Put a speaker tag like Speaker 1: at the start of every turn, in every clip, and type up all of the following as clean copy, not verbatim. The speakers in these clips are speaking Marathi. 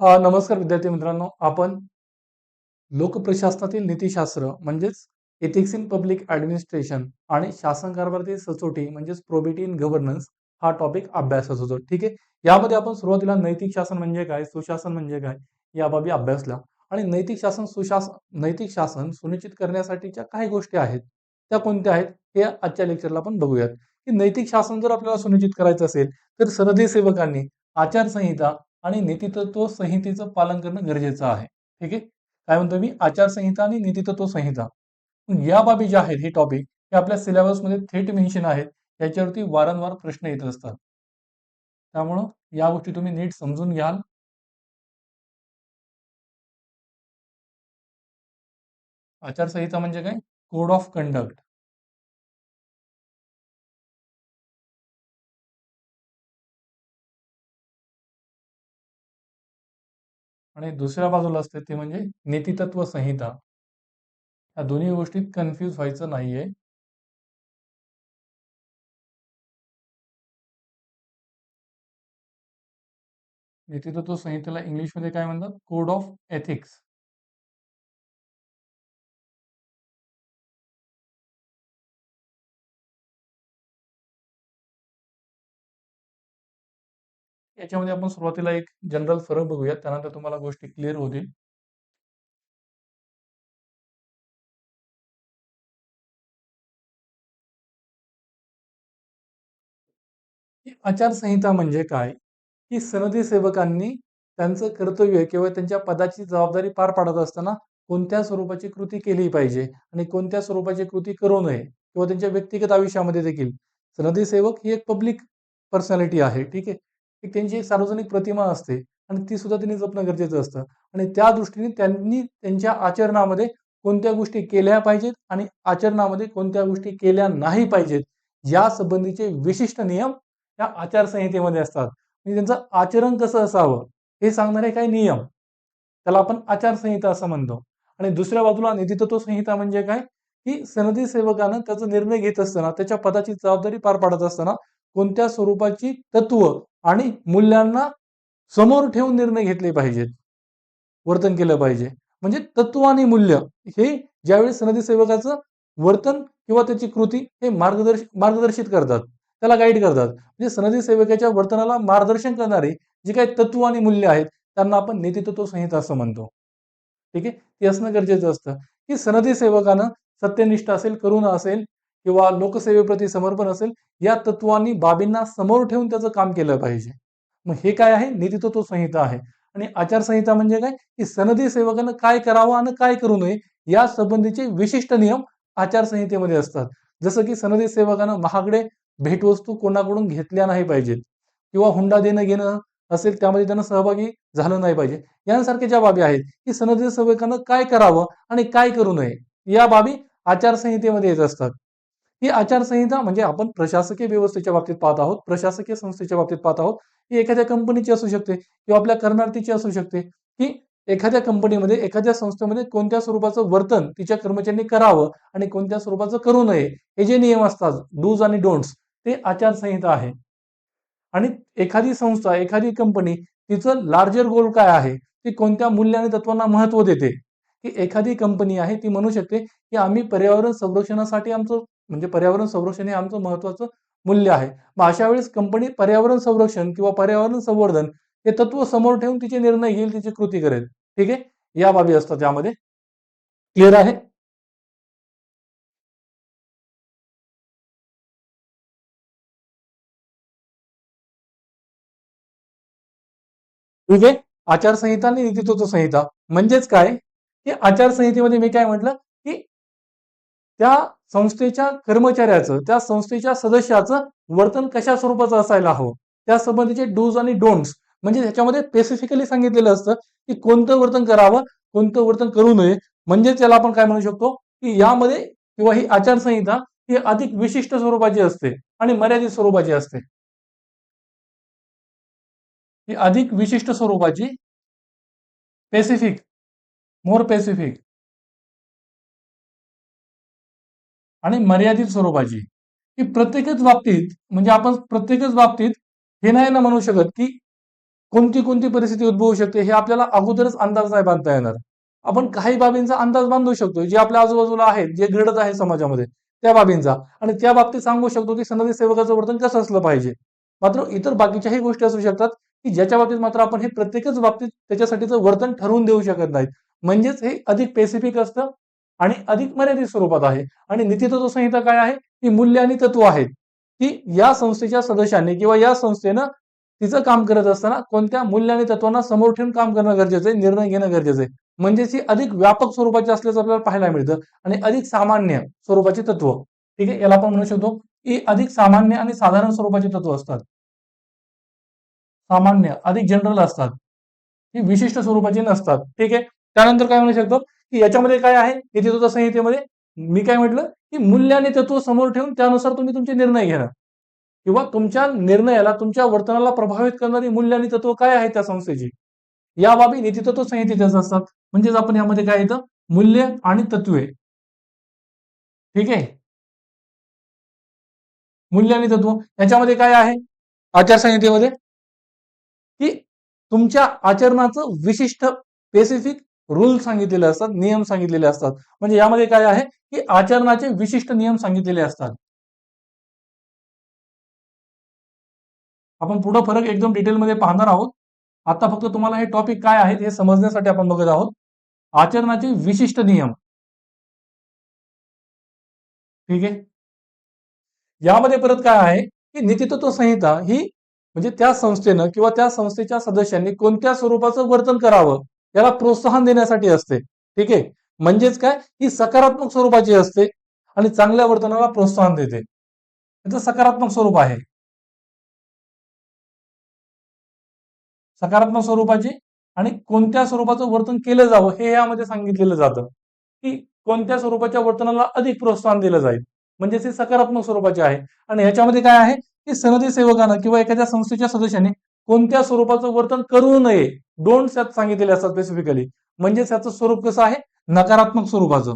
Speaker 1: नमस्कार विद्यार्थी मित्रांनो. आपण लोकप्रशासनातील नीतिशास्त्र म्हणजेच एथिक्स इन पब्लिक ॲडमिनिस्ट्रेशन आणि शासन कारभारातील सचोटी म्हणजेच प्रोबिटी इन गव्हर्नन्स हा टॉपिक अभ्यासत होतो. ठीक आहे. यामध्ये आपण सुरुवातीला नैतिक शासन म्हणजे काय, सुशासन म्हणजे काय या बाबी अभ्यासल्या आणि नैतिक शासन सुनिश्चित करण्यासाठीच्या काही गोष्टी आहेत. त्या कोणत्या आहेत हे आजच्या लेक्चरला आपण बघूयात. की नैतिक शासन जर आपल्याला सुनिश्चित करायचं असेल तर सनदी सेवकांनी आचारसंहिता आणि नीतितत्व संहितेचं पालन करणं गरजेचं आहे. ठीक आहे. काय म्हणतो मी, आचारसंहिता आणि नीतितत्व संहिता. या बाबी ज्या आहेत हे टॉपिक हे आपल्या सिलेबसमध्ये थेट मेन्शन आहेत. याच्यावरती वारंवार प्रश्न येत असतात. त्यामुळं या गोष्टी तुम्ही नीट समजून घ्याल. आचारसंहिता म्हणजे काय, कोड ऑफ कंडक्ट. आणि दुसऱ्या बाजूला असते ते म्हणजे नीतितत्व संहिता. या दोन्ही गोष्टीत कन्फ्यूज व्हायचं नाहीये. नीतितत्व संहितेला इंग्लिशमध्ये काय म्हणतात, कोड ऑफ एथिक्स. याच्यामध्ये आपण सुरुवातीला एक जनरल फरक बघूया, त्यानंतर तुम्हाला गोष्टी क्लिअर होतील. आचारसंहिता म्हणजे काय, की सनदी सेवकांनी त्यांचं कर्तव्य किंवा त्यांच्या पदाची जबाबदारी पार पाडत असताना कोणत्या स्वरूपाची कृती केली पाहिजे आणि कोणत्या स्वरूपाची कृती करू नये किंवा त्यांच्या व्यक्तिगत आयुष्यामध्ये देखील. सनदी सेवक ही एक पब्लिक पर्सनॅलिटी आहे. ठीक आहे. एक त्यांची एक सार्वजनिक प्रतिमा असते आणि ती सुद्धा त्यांनी जपणं गरजेचं असतं. आणि त्या दृष्टीने त्यांनी त्यांच्या आचरणामध्ये कोणत्या गोष्टी केल्या पाहिजेत आणि आचरणामध्ये कोणत्या गोष्टी केल्या नाही पाहिजेत या संबंधीचे विशिष्ट नियम त्या आचारसंहितेमध्ये असतात. म्हणजे त्यांचं आचरण कसं असावं हे सांगणारे काही नियम, त्याला आपण आचारसंहिता असं म्हणतो. आणि दुसऱ्या बाजूला नीतितत्व संहिता म्हणजे काय, की सनदी सेवकानं त्याचा निर्णय घेत असताना त्याच्या पदाची जबाबदारी पार पाडत असताना कोणत्या स्वरूपाची तत्व आणि मूल्यांना समोर ठेवून निर्णय घेतले पाहिजेत, वर्तन केलं पाहिजे. म्हणजे तत्व आणि मूल्य हे ज्यावेळी सनदी सेवकाचं वर्तन किंवा त्याची कृती हे मार्गदर्शित करतात, त्याला गाईड करतात. म्हणजे सनदी सेवकाच्या वर्तनाला मार्गदर्शन करणारे जे काही तत्व आणि मूल्य आहेत त्यांना आपण नीतितत्व संहिता असं म्हणतो. ठीक आहे. ते असणं गरजेचं असतं, की सनदी सेवकानं सत्यनिष्ठ असेल, करुणा असेल किंवा लोकसेवेप्रती समर्पण असेल, या तत्वांनी बाबींना समोर ठेवून त्याचं काम केलं पाहिजे. मग हे काय आहे, नीतितत्व संहिता आहे. आणि आचारसंहिता म्हणजे काय, की सनदी सेवकानं काय करावं आणि काय करू नये या संबंधीचे विशिष्ट नियम आचारसंहितेमध्ये असतात. जसं की सनदी सेवकानं महागडे भेटवस्तू कोणाकडून घेतल्या नाही पाहिजेत किंवा हुंडा देणं घेणं असेल त्यामध्ये त्यांना सहभागी झालं नाही पाहिजे. यांसारख्या ज्या बाबी आहेत की सनदी सेवकानं काय करावं आणि काय करू नये या बाबी आचारसंहितेमध्ये येत असतात. ही आचारसंहिता म्हणजे आपण प्रशासकीय व्यवस्थेच्या बाबतीत पाहत आहोत, प्रशासकीय संस्थेच्या बाबतीत पाहत आहोत. ही एखाद्या कंपनीची असू शकते किंवा आपल्या करमार्थीची असू शकते, की एखाद्या कंपनीमध्ये एखाद्या संस्थेमध्ये कोणत्या स्वरूपाचं वर्तन तिच्या कर्मचाऱ्यांनी करावं आणि कोणत्या स्वरूपाचं करू नये हे जे नियम असतात, डूज आणि डोंट्स, ते आचारसंहिता आहे. आणि एखादी संस्था, एखादी कंपनी तिचं लार्जर गोल काय आहे, ती कोणत्या मूल्य आणि तत्वांना महत्व देते. की एखादी कंपनी आहे ती म्हणू शकते की आम्ही पर्यावरण संरक्षणासाठी आमचं म्हणजे पर्यावरण संरक्षण हे आमचं महत्वाचं मूल्य आहे. मग अशा वेळेस कंपनी पर्यावरण संरक्षण किंवा पर्यावरण संवर्धन हे तत्व समोर ठेवून तिचे निर्णय घेईल, तिची कृती करेल. ठीक आहे. या बाबी असतात त्यामध्ये. क्लिअर आहे. ठीक आहे. आचारसंहिता आणि नीतितत्व संहिता म्हणजेच काय, की आचारसंहितेमध्ये मी काय म्हटलं, की त्या संस्थेच्या कर्मचाऱ्याचं, त्या संस्थेच्या सदस्याचं वर्तन कशा स्वरूपाचं असायला हवं, त्या संबंधीचे डूज आणि डोंट्स म्हणजे त्याच्यामध्ये स्पेसिफिकली सांगितलेलं असतं की कोणतं वर्तन करावं, कोणतं वर्तन करू नये. म्हणजे त्याला आपण काय म्हणू शकतो, की यामध्ये किंवा ही आचारसंहिता ही अधिक विशिष्ट स्वरूपाची असते आणि मर्यादित स्वरूपाची असते. ही अधिक विशिष्ट स्वरूपाची, स्पेसिफिक, मोर स्पेसिफिक आणि मर्यादित स्वरूपाची. ही प्रत्येकच बाबतीत म्हणजे आपण प्रत्येकच बाबतीत हे नाही ना म्हणू शकत, की कोणती कोणती परिस्थिती उद्भवू शकते हे आपल्याला अगोदरच अंदाज नाही बांधता येणार. आपण काही बाबींचा अंदाज बांधू शकतो, जे आपल्या आजूबाजूला आहेत, जे घडत आहे समाजामध्ये त्या बाबींचा, आणि त्या बाबतीत सांगू शकतो की सनदी सेवकाचं वर्तन कसं असलं पाहिजे. मात्र इतर बाकीच्याही गोष्टी असू शकतात की ज्याच्या बाबतीत मात्र आपण हे प्रत्येकच बाबतीत त्याच्यासाठीचं वर्तन ठरवून देऊ शकत नाहीत. म्हणजेच हे अधिक स्पेसिफिक असतं आणि अधिक मर्यादित स्वरूपात आहे. आणि नीतितत्व संहिता काय आहे? ही मूल्य आणि तत्व आहेत, की या संस्थेच्या सदस्यांनी किंवा या संस्थेनं तिचं काम करत असताना कोणत्या मूल्य आणि तत्वांना समोर ठेवून काम करणं गरजेचं आहे, निर्णय घेणं गरजेचं आहे. म्हणजेच ही अधिक व्यापक स्वरूपाची असल्याचं आपल्याला पाहायला मिळतं आणि अधिक सामान्य स्वरूपाची तत्व. ठीक आहे, याला आपण म्हणू शकतो की अधिक सामान्य आणि साधारण स्वरूपाची तत्व असतात. सामान्य अधिक जनरल असतात, ही विशिष्ट स्वरूपाची नसतात. ठीक आहे, त्यानंतर काय म्हणू शकतो की याच्यामध्ये काय आहे नीतितत्व संहितेमध्ये, मी काय म्हटलं की मूल्य आणि तत्व समोर ठेवून त्यानुसार तुम्ही तुमचे निर्णय घेणं किंवा तुमच्या निर्णयाला तुमच्या वर्तनाला प्रभावित करणारी मूल्य आणि तत्व काय आहे त्या संस्थेची, या बाबी नीतितत्व संहितेतच असतात. म्हणजेच आपण यामध्ये काय येतं, मूल्य आणि तत्वे. ठीक आहे, मूल्य आणि तत्व याच्यामध्ये काय आहे आचारसंहितेमध्ये, की तुमच्या आचरणाचं विशिष्ट स्पेसिफिक रूल सांगितलेले असतात, नियम सांगितलेले असतात. म्हणजे यामध्ये काय आहे की आचरणाचे विशिष्ट नियम सांगितलेले असतात. आपण पुढे फरक एकदम डिटेलमध्ये पाहणार आहोत. आता फक्त तुम्हाला हे टॉपिक काय आहेत हे समजण्यासाठी आपण बघत आहोत. आचरणाचे विशिष्ट नियम. ठीक आहे, यामध्ये परत काय आहे की नीतितत्व संहिता ही म्हणजे त्या संस्थेनं किंवा त्या संस्थेच्या सदस्यांनी कोणत्या स्वरूपाचं वर्तन करावं याला प्रोत्साहन देण्यासाठी असते. ठीक आहे, म्हणजेच काय, ही सकारात्मक स्वरूपाची असते आणि चांगल्या वर्तनाला प्रोत्साहन देते. याचं सकारात्मक स्वरूप आहे, सकारात्मक स्वरूपाची. आणि कोणत्या स्वरूपाचं वर्तन केलं जावं हे यामध्ये सांगितलेलं जातं, की कोणत्या स्वरूपाच्या वर्तनाला अधिक प्रोत्साहन दिलं जाईल. म्हणजे ते सकारात्मक स्वरूपाचे आहे. आणि ह्याच्यामध्ये काय आहे की सनदी सेवकानं किंवा एखाद्या संस्थेच्या सदस्याने कोणत्या स्वरूपाचं वर्तन करू नये, डोंट त्यात सांगितलेले असतात स्पेसिफिकली. म्हणजे त्याचं स्वरूप कसं आहे, नकारात्मक स्वरूपाचं.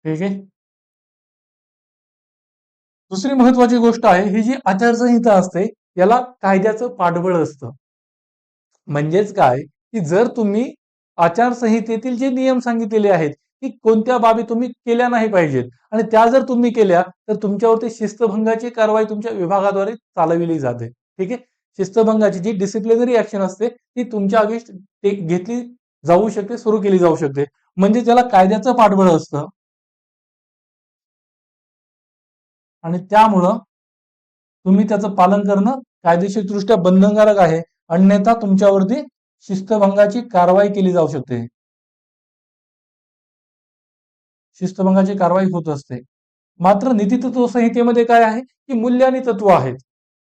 Speaker 1: ठीक आहे, दुसरी महत्वाची गोष्ट आहे, ही जी आचारसंहिता असते याला कायद्याचं पाठबळ असतं. म्हणजेच काय, की जर तुम्ही आचारसंहितेतील जे नियम सांगितलेले आहेत की कोणत्या बाबी तुम्ही केल्या नाही पाहिजेत आणि त्या जर तुम्ही केल्या तर तुमच्यावरती शिस्तभंगाची कारवाई तुमच्या विभागाद्वारे चालविली जाते. ठीक आहे, शिस्तभंगाची जी डिसिप्लिनरी ऍक्शन असते ती तुमच्या अगेन्स्ट घेतली जाऊ शकते, सुरू केली जाऊ शकते. म्हणजे त्याला कायद्याचं पाठबळ असतं आणि त्यामुळं तुम्ही त्याचं पालन करणं कायदेशीरदृष्ट्या बंधनकारक आहे. अन्यथा तुमच्यावरती शिस्तभंगाची कारवाई केली जाऊ शकते, शिस्तभंगाची कारवाई होत असते. मात्र नीतितत्व संहितेमध्ये काय आहे की मूल्य आणि तत्व आहेत.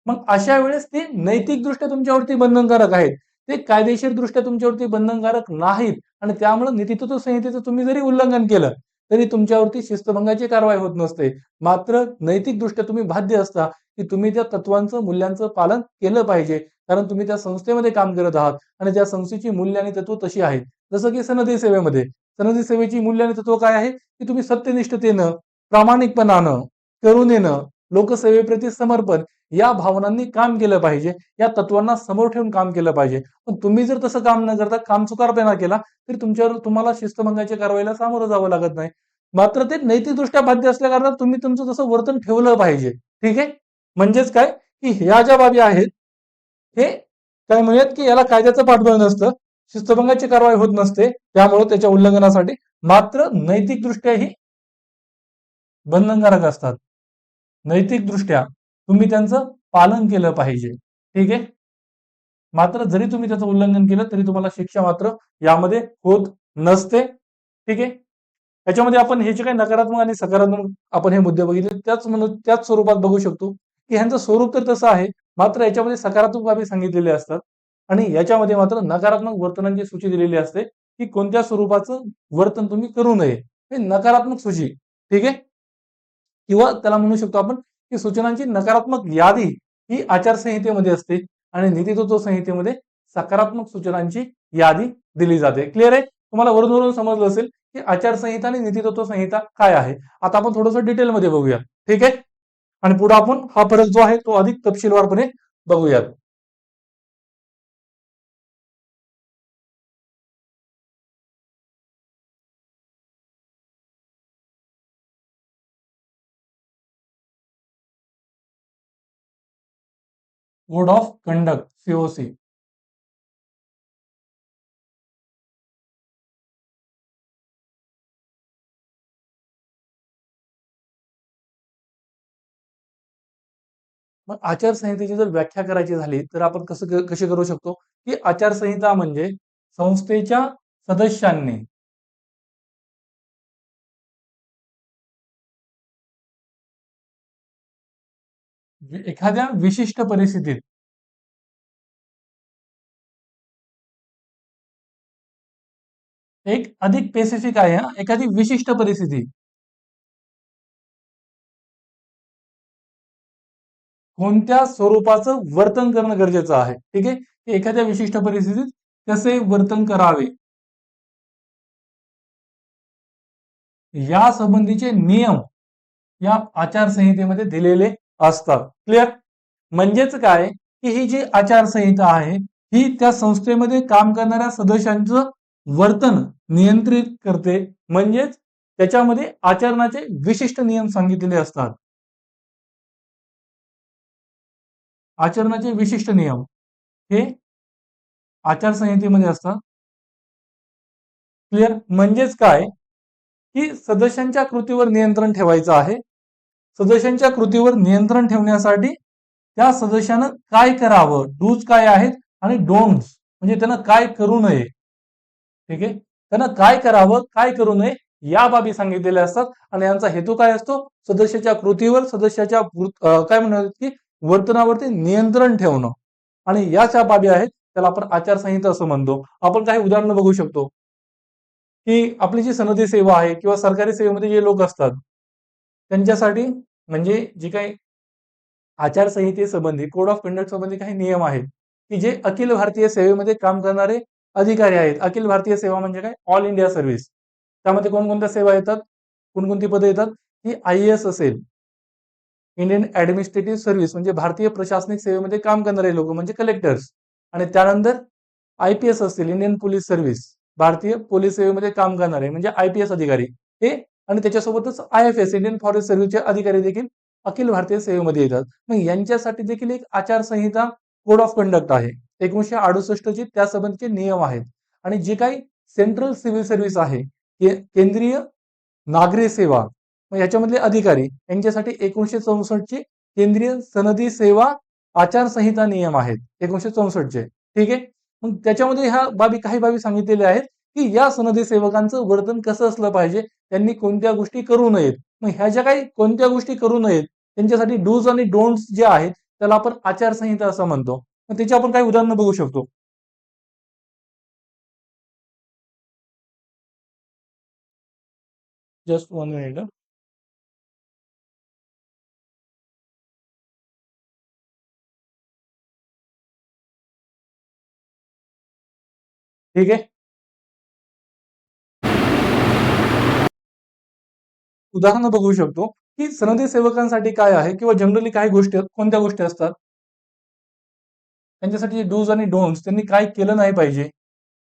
Speaker 1: मग अशा वेळेस ते नैतिकदृष्ट्या तुमच्यावरती बंधनकारक आहेत, ते कायदेशीरदृष्ट्या तुमच्यावरती बंधनकारक नाहीत. आणि त्यामुळे नीतितत्व संहितेचं तुम्ही जरी उल्लंघन केलं तरी तुमच्यावरती शिस्तभंगाची कारवाई होत नसते. मात्र नैतिकदृष्ट्या तुम्ही बाध्य असता की तुम्ही त्या तत्वांचं मूल्यांचं पालन केलं पाहिजे, कारण तुम्ही त्या संस्थेमध्ये काम करत आहात आणि त्या संस्थेची मूल्य आणि तत्व तशी आहेत. जसं की सनदी सेवेमध्ये, सनदी सेवेची मूल्य आणि तत्व काय आहे की तुम्ही सत्यनिष्ठतेनं, प्रामाणिकपणानं, करुणेनं, लोकसेवेप्रती समर्पण या भावनांनी काम केलं पाहिजे, या तत्वांना समोर ठेवून काम केलं पाहिजे. पण तुम्ही जर तसं काम न करता कामचुकारपणा केला तरी तुम्हाला शिस्तभंगाच्या कारवाईला सामोरं जावं लागत नाही. मात्र ते नैतिकदृष्ट्या बाध्य असल्या कारणानं तुम्ही तुमचं तसं वर्तन ठेवलं पाहिजे. ठीक आहे, म्हणजेच काय की ह्या ज्या बाबी आहेत हे काय म्हणूयात की याला कायद्याचं पाठबळ नसतं, शिस्तभंगाची कारवाई होत नसते त्यामुळे त्याच्या उल्लंघनासाठी, मात्र नैतिकदृष्ट्याही बंधनकारक असतात. नैतिकदृष्ट्या तुम्ही त्यांचं पालन केलं पाहिजे. ठीक आहे, मात्र जरी तुम्ही त्याचं उल्लंघन केलं तरी तुम्हाला शिक्षा मात्र यामध्ये होत नसते. ठीक आहे, याच्यामध्ये आपण हे जे काही नकारात्मक आणि सकारात्मक आपण हे मुद्दे बघितले त्याच स्वरूपात बघू शकतो की ह्यांचं स्वरूप तर तसं आहे, मात्र याच्यामध्ये सकारात्मक बाबी सांगितलेल्या असतात आणि याच्यामध्ये मात्र नकारात्मक वर्तनांची सूची दिलेली असते की कोणत्या स्वरूपाचं वर्तन तुम्ही करू नये, हे नकारात्मक सूची. ठीक आहे, किंवा त्याला म्हणू शकतो आपण की सूचनांची नकारात्मक यादी ही आचारसंहितेमध्ये असते आणि नीतितत्व संहितेमध्ये सकारात्मक सूचनांची यादी दिली जाते. क्लिअर आहे, तुम्हाला वरून समजलं असेल की आचारसंहिता आणि नीतितत्व संहिता काय आहे. आता आपण थोडंसं डिटेलमध्ये बघूया. ठीक आहे, आणि पुढे आपण हा फरक जो आहे तो अधिक तपशीलवारपणे बघूयात. Code of conduct COC. मग आचारसंहितेची जर व्याख्या करायची झाली तर आपण कशी करू शकतो की आचारसंहिता म्हणजे संस्थेच्या सदस्यांनी एखाद्या विशिष्ट परिस्थितीत एक अधिक स्पेसिफिक आहे एखादी विशिष्ट परिस्थिती कोणत्या स्वरूपाचं वर्तन करणं गरजेचं आहे. ठीक आहे. एखाद्या विशिष्ट परिस्थितीत कसे वर्तन करावे या संबंधीचे नियम या आचारसंहितेमध्ये दिलेले असतात. क्लिअर. म्हणजेच काय की ही जी आचारसंहिता आहे ही त्या संस्थेमध्ये काम करणाऱ्या सदस्यांचं वर्तन नियंत्रित करते. म्हणजेच त्याच्यामध्ये आचरणाचे विशिष्ट नियम सांगितलेले असतात. आचरणाचे विशिष्ट नियम हे आचारसंहितेमध्ये असतात. क्लिअर. म्हणजेच काय की सदस्यांच्या कृतीवर नियंत्रण ठेवायचं आहे. सदस्यांच्या कृतीवर नियंत्रण ठेवण्यासाठी त्या सदस्यानं काय करावं, डूज काय आहेत आणि डोंट्स म्हणजे त्यानं काय करू नये. ठीक आहे. त्यानं काय करावं काय करू नये या बाबी सांगितलेल्या असतात आणि यांचा हेतू काय असतो सदस्याच्या कृतीवर सदस्याच्या काय म्हणतात की वर्तनावरती नियंत्रण ठेवणं आणि या ज्या बाबी आहेत त्याला आपण आचारसंहिता असं म्हणतो. आपण काही उदाहरणं बघू शकतो की आपली जी सनदी सेवा आहे किंवा सरकारी सेवेमध्ये जे लोक असतात त्यांच्यासाठी म्हणजे जी काही आचारसंहितेसंबंधी कोड ऑफ कंडक्ट संबंधी काही नियम आहेत की जे अखिल भारतीय सेवेमध्ये काम करणारे अधिकारी आहेत. अखिल भारतीय सेवा म्हणजे काय ऑल इंडिया सर्व्हिस. त्यामध्ये कोणकोणत्या सेवा येतात कोणकोणती पदे येतात की IAS असेल इंडियन ऍडमिनिस्ट्रेटिव्ह सर्व्हिस म्हणजे भारतीय प्रशासनिक सेवेमध्ये काम करणारे लोक म्हणजे कलेक्टर्स आणि त्यानंतर IPS असतील इंडियन पोलीस सर्व्हिस भारतीय पोलीस सेवेमध्ये काम करणारे म्हणजे IPS अधिकारी हे आणि त्याच्यासोबतच IFS इंडियन फॉरेस्ट सर्व्हिसचे अधिकारी देखील अखिल भारतीय सेवेमध्ये येतात. मग यांच्यासाठी देखील एक आचारसंहिता कोड ऑफ कंडक्ट आहे 1968 ची त्यासंबंधीचे नियम आहेत आणि जे काही सेंट्रल सिव्हिल सर्व्हिस आहे केंद्रीय नागरी सेवा मग याच्यामधले अधिकारी यांच्यासाठी 1964 ची केंद्रीय सनदी सेवा आचारसंहिता नियम आहेत 1964 चे. ठीक आहे. मग त्याच्यामध्ये ह्या बाबी काही बाबी सांगितलेल्या आहेत की या सनदी सेवकांचं वर्तन कसं असलं पाहिजे त्यांनी कोणत्या गोष्टी करू नयेत. मग ह्या ज्या काही कोणत्या गोष्टी करू नयेत त्यांच्यासाठी डूज आणि डोंट्स जे आहेत त्याला आपण आचारसंहिता असं म्हणतो. मग त्याची आपण काही उदाहरणं बघू शकतो. Just 1 minute. ठीक आहे. उदाहरणं बघू शकतो की सनदी सेवकांसाठी काय आहे किंवा जनरली काही गोष्टी कोणत्या गोष्टी असतात त्यांच्यासाठी डूज आणि डोंट्स त्यांनी काय केलं नाही पाहिजे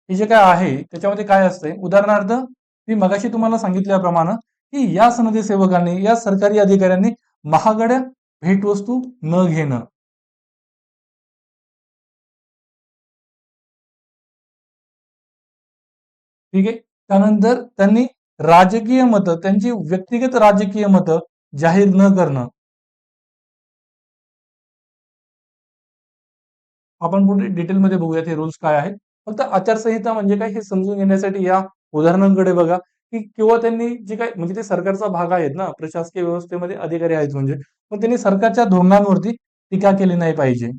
Speaker 1: हे जे काय आहे त्याच्यामध्ये काय असतंय उदाहरणार्थ मी मगाशी तुम्हाला सांगितल्याप्रमाणे की या सनदी सेवकांनी या सरकारी अधिकाऱ्यांनी महागड्या भेटवस्तू न घेणं. ठीक आहे. त्यानंतर त्यांनी राजकीय मतं त्यांची व्यक्तिगत राजकीय मतं जाहीर न करणं. आपण पुढे डिटेलमध्ये बघूयात हे रूल्स काय आहेत. फक्त आचारसंहिता म्हणजे काय हे समजून घेण्यासाठी या उदाहरणांकडे बघा की किंवा त्यांनी जे काय म्हणजे ते सरकारचा भाग आहेत ना प्रशासकीय व्यवस्थेमध्ये अधिकारी आहेत म्हणजे पण त्यांनी सरकारच्या धोरणांवरती टीका केली नाही पाहिजे.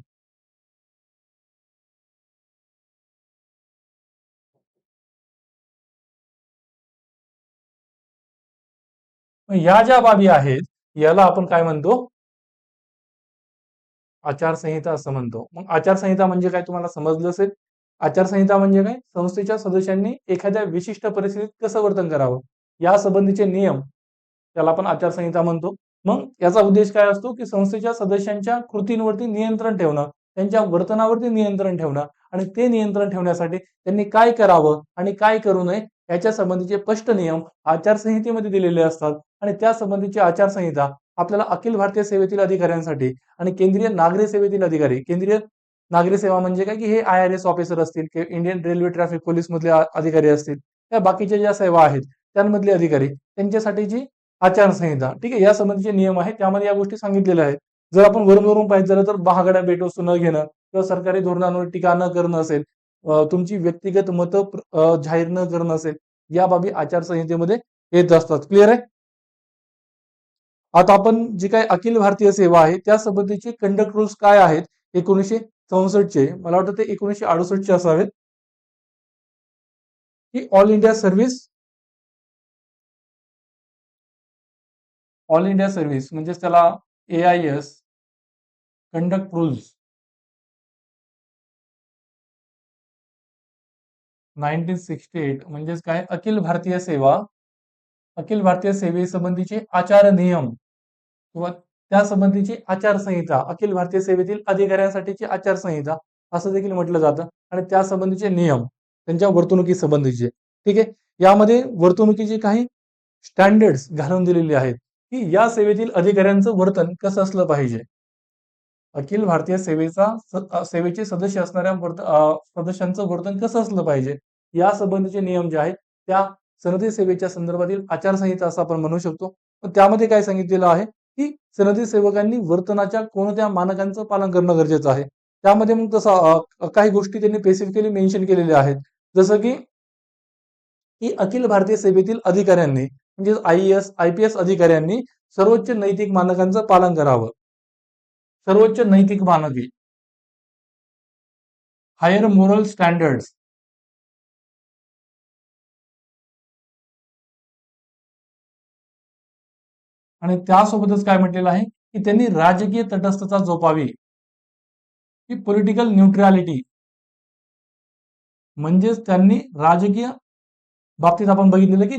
Speaker 1: मग या ज्या बाबी आहेत याला आपण काय म्हणतो आचारसंहिता असं म्हणतो. मग आचारसंहिता म्हणजे काय तुम्हाला समजलं असेल. आचारसंहिता म्हणजे काय संस्थेच्या सदस्यांनी एखाद्या विशिष्ट परिस्थितीत कसं वर्तन करावं या संबंधीचे नियम त्याला आपण आचारसंहिता म्हणतो. मग याचा उद्देश काय असतो की संस्थेच्या सदस्यांच्या कृतींवरती नियंत्रण ठेवणं, त्यांच्या वर्तनावरती नियंत्रण ठेवणं आणि ते नियंत्रण ठेवण्यासाठी त्यांनी काय करावं आणि काय करू नये याच्या संबंधीचे स्पष्ट नियम आचारसंहितेमध्ये दिलेले असतात आणि त्या संबंधीची आचारसंहिता आपल्याला अखिल भारतीय सेवेतील अधिकाऱ्यांसाठी आणि केंद्रीय नागरी सेवेतील अधिकारी, केंद्रीय नागरी सेवा म्हणजे काय की हे IRS ऑफिसर असतील किंवा इंडियन रेल्वे ट्रॅफिक पोलीस मधले अधिकारी असतील, त्या बाकीच्या ज्या सेवा आहेत त्यांमधले अधिकारी त्यांच्यासाठीची आचारसंहिता, ठीक आहे, या संबंधीचे नियम आहेत, त्यामध्ये या गोष्टी सांगितलेल्या आहेत. जर आपण वरून वरून पाहिजे झालं तर महागड्या भेटवस्तू न घेणं किंवा सरकारी धोरणांवर टीका न करणं असेल, तुमची व्यक्तिगत मतं जाहीर न करणं असेल, या बाबी आचारसंहितेमध्ये येत असतात. क्लिअर आहे? आता आपण जी काही अखिल भारतीय सेवा आहे त्या संबंधीचे कंडक्ट रूल्स काय आहेत 1964 मला वाटतं ते 1968 असावेत, की ऑल इंडिया सर्व्हिस म्हणजेच त्याला AIS कंडक्ट रूल्स 1968 म्हणजेच काय अखिल भारतीय सेवेसंबंधीचे आचार नियम किंवा त्या संबंधीची आचारसंहिता, अखिल भारतीय सेवेतील अधिकाऱ्यांसाठीची आचारसंहिता असं देखील म्हटलं जातं आणि त्या संबंधीचे नियम त्यांच्या वर्तणुकी संबंधीचे, ठीक आहे. यामध्ये वर्तणुकीचे काही स्टँडर्ड्स घालून दिलेले आहेत की या सेवेतील अधिकाऱ्यांचं वर्तन कसं असलं पाहिजे. अखिल भारतीय सेवेचे सदस्य असणाऱ्या सदस्यांचं वर्तन कसं असलं पाहिजे या संबंधीचे नियम जे आहेत त्या सनदी सेवेच्या संदर्भातील आचारसंहिता असं आपण म्हणू शकतो. पण त्यामध्ये काय सांगितलेलं आहे की सनदी सेवकांनी वर्तनाच्या कोणत्या मानकांचं पालन करणं गरजेचं आहे. त्यामध्ये मग तसं काही गोष्टी त्यांनी स्पेसिफिकली मेन्शन केलेल्या आहेत, जसं की अखिल भारतीय सेवेतील अधिकाऱ्यांनी म्हणजे IAS IPS अधिकाऱ्यांनी सर्वोच्च नैतिक मानकांचं पालन करावं. सर्वोच्च नैतिक मानके, हायर मोरल स्टँडर्ड्स, आणि त्यासोबतच काय म्हटलेलं आहे की त्यांनी राजकीय तटस्थता जोपावी, की पॉलिटिकल न्यूट्रॅलिटी, म्हणजेच त्यांनी राजकीय बाबतीत आपण बघितलेलं की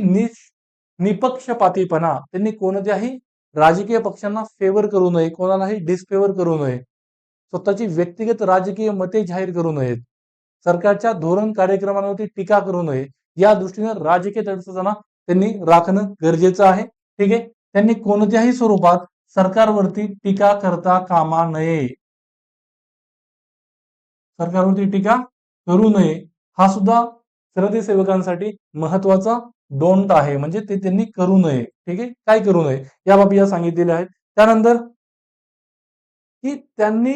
Speaker 1: निपक्षपातीपणा, त्यांनी कोणत्याही राजकीय पक्षांना फेवर करू नये, कोणालाही डिसफेवर करू नये, स्वतःची व्यक्तिगत राजकीय मते जाहीर करू नयेत, सरकारच्या धोरण कार्यक्रमांवरती टीका करू नये, या दृष्टीने राजकीय तटस्थपणा त्यांनी राखणं गरजेचं आहे, ठीक आहे. त्यांनी कोणत्याही स्वरूपात सरकारवरती टीका करता कामा नये, सरकारवरती टीका करू नये, हा सुद्धा सनदी सेवकांसाठी महत्वाचा डोंट आहे, म्हणजे ते त्यांनी करू नये, ठीक आहे, काय करू नये या बाबी या सांगितलेल्या आहेत. त्यानंतर की त्यांनी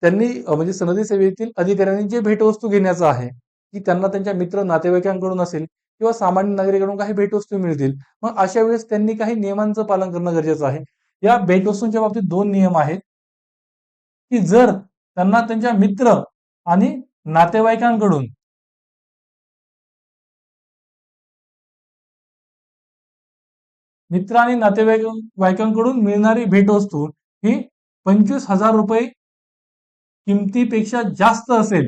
Speaker 1: त्यांनी म्हणजे सनदी सेवेतील अधिकाऱ्यांनी जे भेटवस्तू घेण्याचं आहे की त्यांना त्यांच्या मित्र नातेवाईकांकडून असेल किंवा सामान्य नागरिकांकडून काही भेटवस्तू मिळतील, मग अशा वेळेस त्यांनी काही नियमांचं पालन करणं गरजेचं आहे. या भेटवस्तूंच्या बाबतीत 2 नियम आहेत की जर त्यांना त्यांच्या मित्र आणि नातेवाईकांकडून नातेवाईकांकडून मिळणारी भेटवस्तू ही 25,000 रुपये किमतीपेक्षा जास्त असेल,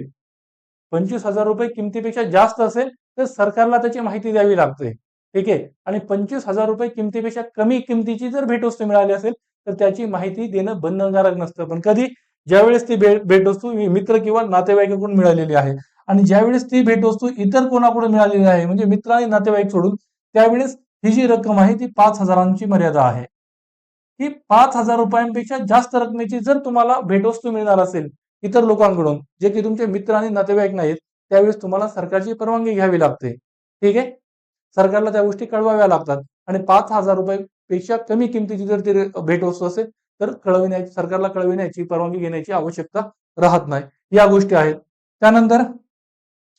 Speaker 1: 25,000 रुपये किमतीपेक्षा जास्त असेल तर सरकारला त्याची माहिती द्यावी लागते, ठीक आहे. आणि 25,000 रुपये किमतीपेक्षा कमी किमतीची जर भेटवस्तू मिळाली असेल तर त्याची माहिती देणं बंधनकारक नसतं. पण कधी, ज्यावेळेस ती भेटवस्तू मित्र किंवा नातेवाईकाकडून मिळालेली आहे आणि ज्यावेळेस ती भेटवस्तू इतर कोणाकडून मिळालेली आहे म्हणजे मित्र आणि नातेवाईक सोडून, त्यावेळेस ही जी रक्कम आहे ती 5,000ची मर्यादा आहे. ही 5,000 रुपयांपेक्षा जास्त रकमेची जर तुम्हाला भेटवस्तू मिळणार असेल इतर लोकांकडून, जे की तुमचे मित्र आणि नातेवाईक नाहीत, त्यावेळेस तुम्हाला सरकारची परवानगी घ्यावी लागते, ठीक आहे. सरकारला त्या गोष्टी कळवाव्या लागतात आणि 5,000 रुपयापेक्षा कमी किमतीची जर ती भेटवस्तू असेल तर सरकारला कळविण्याची, परवानगी घेण्याची आवश्यकता राहत नाही. या गोष्टी आहेत. त्यानंतर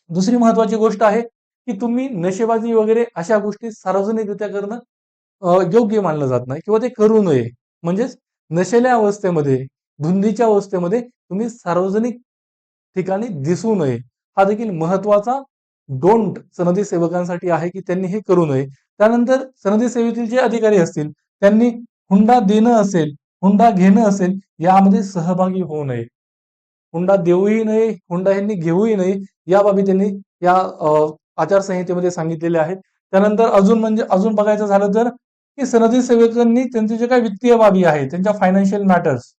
Speaker 1: दुसरी महत्वाची गोष्ट आहे की तुम्ही नशेबाजी वगैरे अशा गोष्टी सार्वजनिकरित्या करणं योग्य मानलं जात नाही किंवा ते करू नये. म्हणजेच नशेल्या अवस्थेमध्ये, धुंदीच्या अवस्थेमध्ये तुम्ही सार्वजनिक ठिकाणी दिसू नये, हा देखील महत्वाचा डोंट सनदी सेवकांसाठी आहे की त्यांनी हे करू नये. त्यानंतर सनदी सेवेतील जे अधिकारी असतील त्यांनी हुंडा देणं असेल, हुंडा घेणं असेल, यामध्ये सहभागी होऊ नये. हुंडा देऊही नये, हुंडा यांनी घेऊही नये, या बाबी त्यांनी या आचारसंहितेमध्ये सांगितलेल्या आहेत. त्यानंतर अजून बघायचं झालं तर की सनदी सेवकांनी त्यांचे जे काही वित्तीय बाबी आहेत, त्यांच्या फायनान्शियल मॅटर्स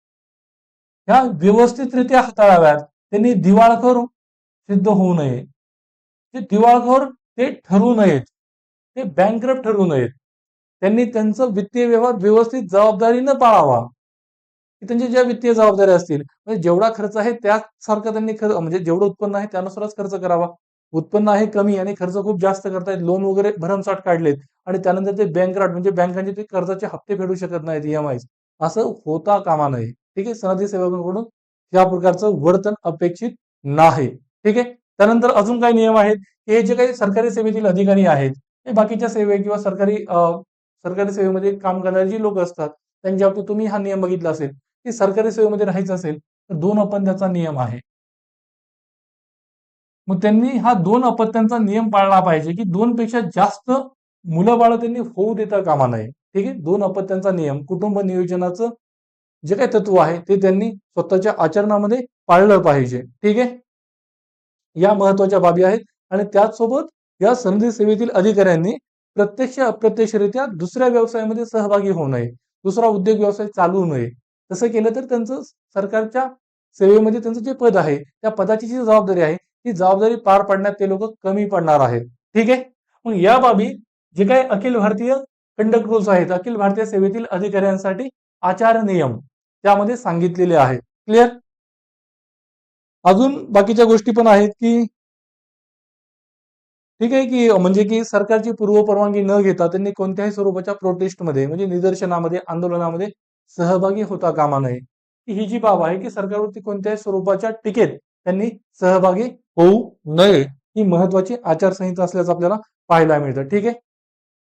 Speaker 1: ह्या व्यवस्थितरित्या हाताळाव्यात. त्यांनी दिवाळखोर सिद्ध होऊ नये. ते दिवाळखोर ते ठरू नयेत. ते बँकरप्ट ठरू नयेत. त्यांनी त्यांचं वित्तीय व्यवहार व्यवस्थित जबाबदारीनं पाळावा. की त्यांच्या ज्या वित्तीय जबाबदाऱ्या असतील, म्हणजे जेवढा खर्च आहे त्यासारखा त्यांनी म्हणजे जेवढं उत्पन्न आहे त्यानुसारच खर्च करावा. उत्पन्न आहे कमी आणि खर्च खूप जास्त करतायत, लोन वगैरे भरमसाठ काढलेत आणि त्यानंतर ते बँकरप्ट म्हणजे बँकांचे ते कर्जाचे हप्ते फेडू शकत नाहीत, EMI असं होता कामा नये. ठीक आहे. सनदी सेवकांकडून या प्रकारचं वर्तन अपेक्षित नाही. ठीक आहे. त्यानंतर अजून काही नियम आहेत, हे जे काही सरकारी सेवेतील अधिकारी आहेत, हे बाकीच्या सेवे किंवा सरकारी सेवेमध्ये काम करणारी जी लोक असतात, त्यांच्या बाबतीत तुम्ही हा नियम बघितला असेल, की सरकारी सेवेमध्ये राहायचं असेल तर 2 अपत्याचा नियम आहे. मग त्यांनी हा 2 अपत्यांचा नियम पाळला पाहिजे, की 2 पेक्षा जास्त मुलं बाळ त्यांनी होऊ देता कामा नये. ठीक आहे. 2 अपत्यांचा नियम, कुटुंब नियोजनाचं जे काही तत्व आहे ते त्यांनी स्वतःच्या आचरणामध्ये पाळलं पाहिजे. ठीक आहे. या महत्वाच्या बाबी आहेत आणि त्याचसोबत या सनदी सेवेतील अधिकाऱ्यांनी प्रत्यक्ष अप्रत्यक्षरित्या दुसऱ्या व्यवसायामध्ये सहभागी होऊ नये. दुसरा उद्योग व्यवसाय चालवू नये. तसं केलं तर त्यांचं सरकारच्या सेवेमध्ये त्यांचं जे पद आहे, त्या पदाची जी जबाबदारी आहे, ती जबाबदारी पार पाडण्यात ते लोक कमी पडणार आहेत. ठीक आहे. मग या बाबी जे काही अखिल भारतीय कंडक्ट रूल्स आहेत, अखिल भारतीय सेवेतील अधिकाऱ्यांसाठी आचार नियम त्यामध्ये सांगितलेले आहेत. क्लिअर? अजून बाकीच्या गोष्टी पण आहेत, की ठीक आहे, की म्हणजे की सरकारची पूर्व परवानगी न घेता त्यांनी कोणत्याही स्वरूपाच्या प्रोटेस्टमध्ये म्हणजे निदर्शनामध्ये, आंदोलनामध्ये सहभागी होता कामा नये. की ही जी बाब आहे, की सरकारवरती कोणत्याही स्वरूपाच्या टीकेत त्यांनी सहभागी होऊ नये. ही महत्वाची आचारसंहिता असल्याचं आपल्याला पाहायला मिळतं. ठीक आहे.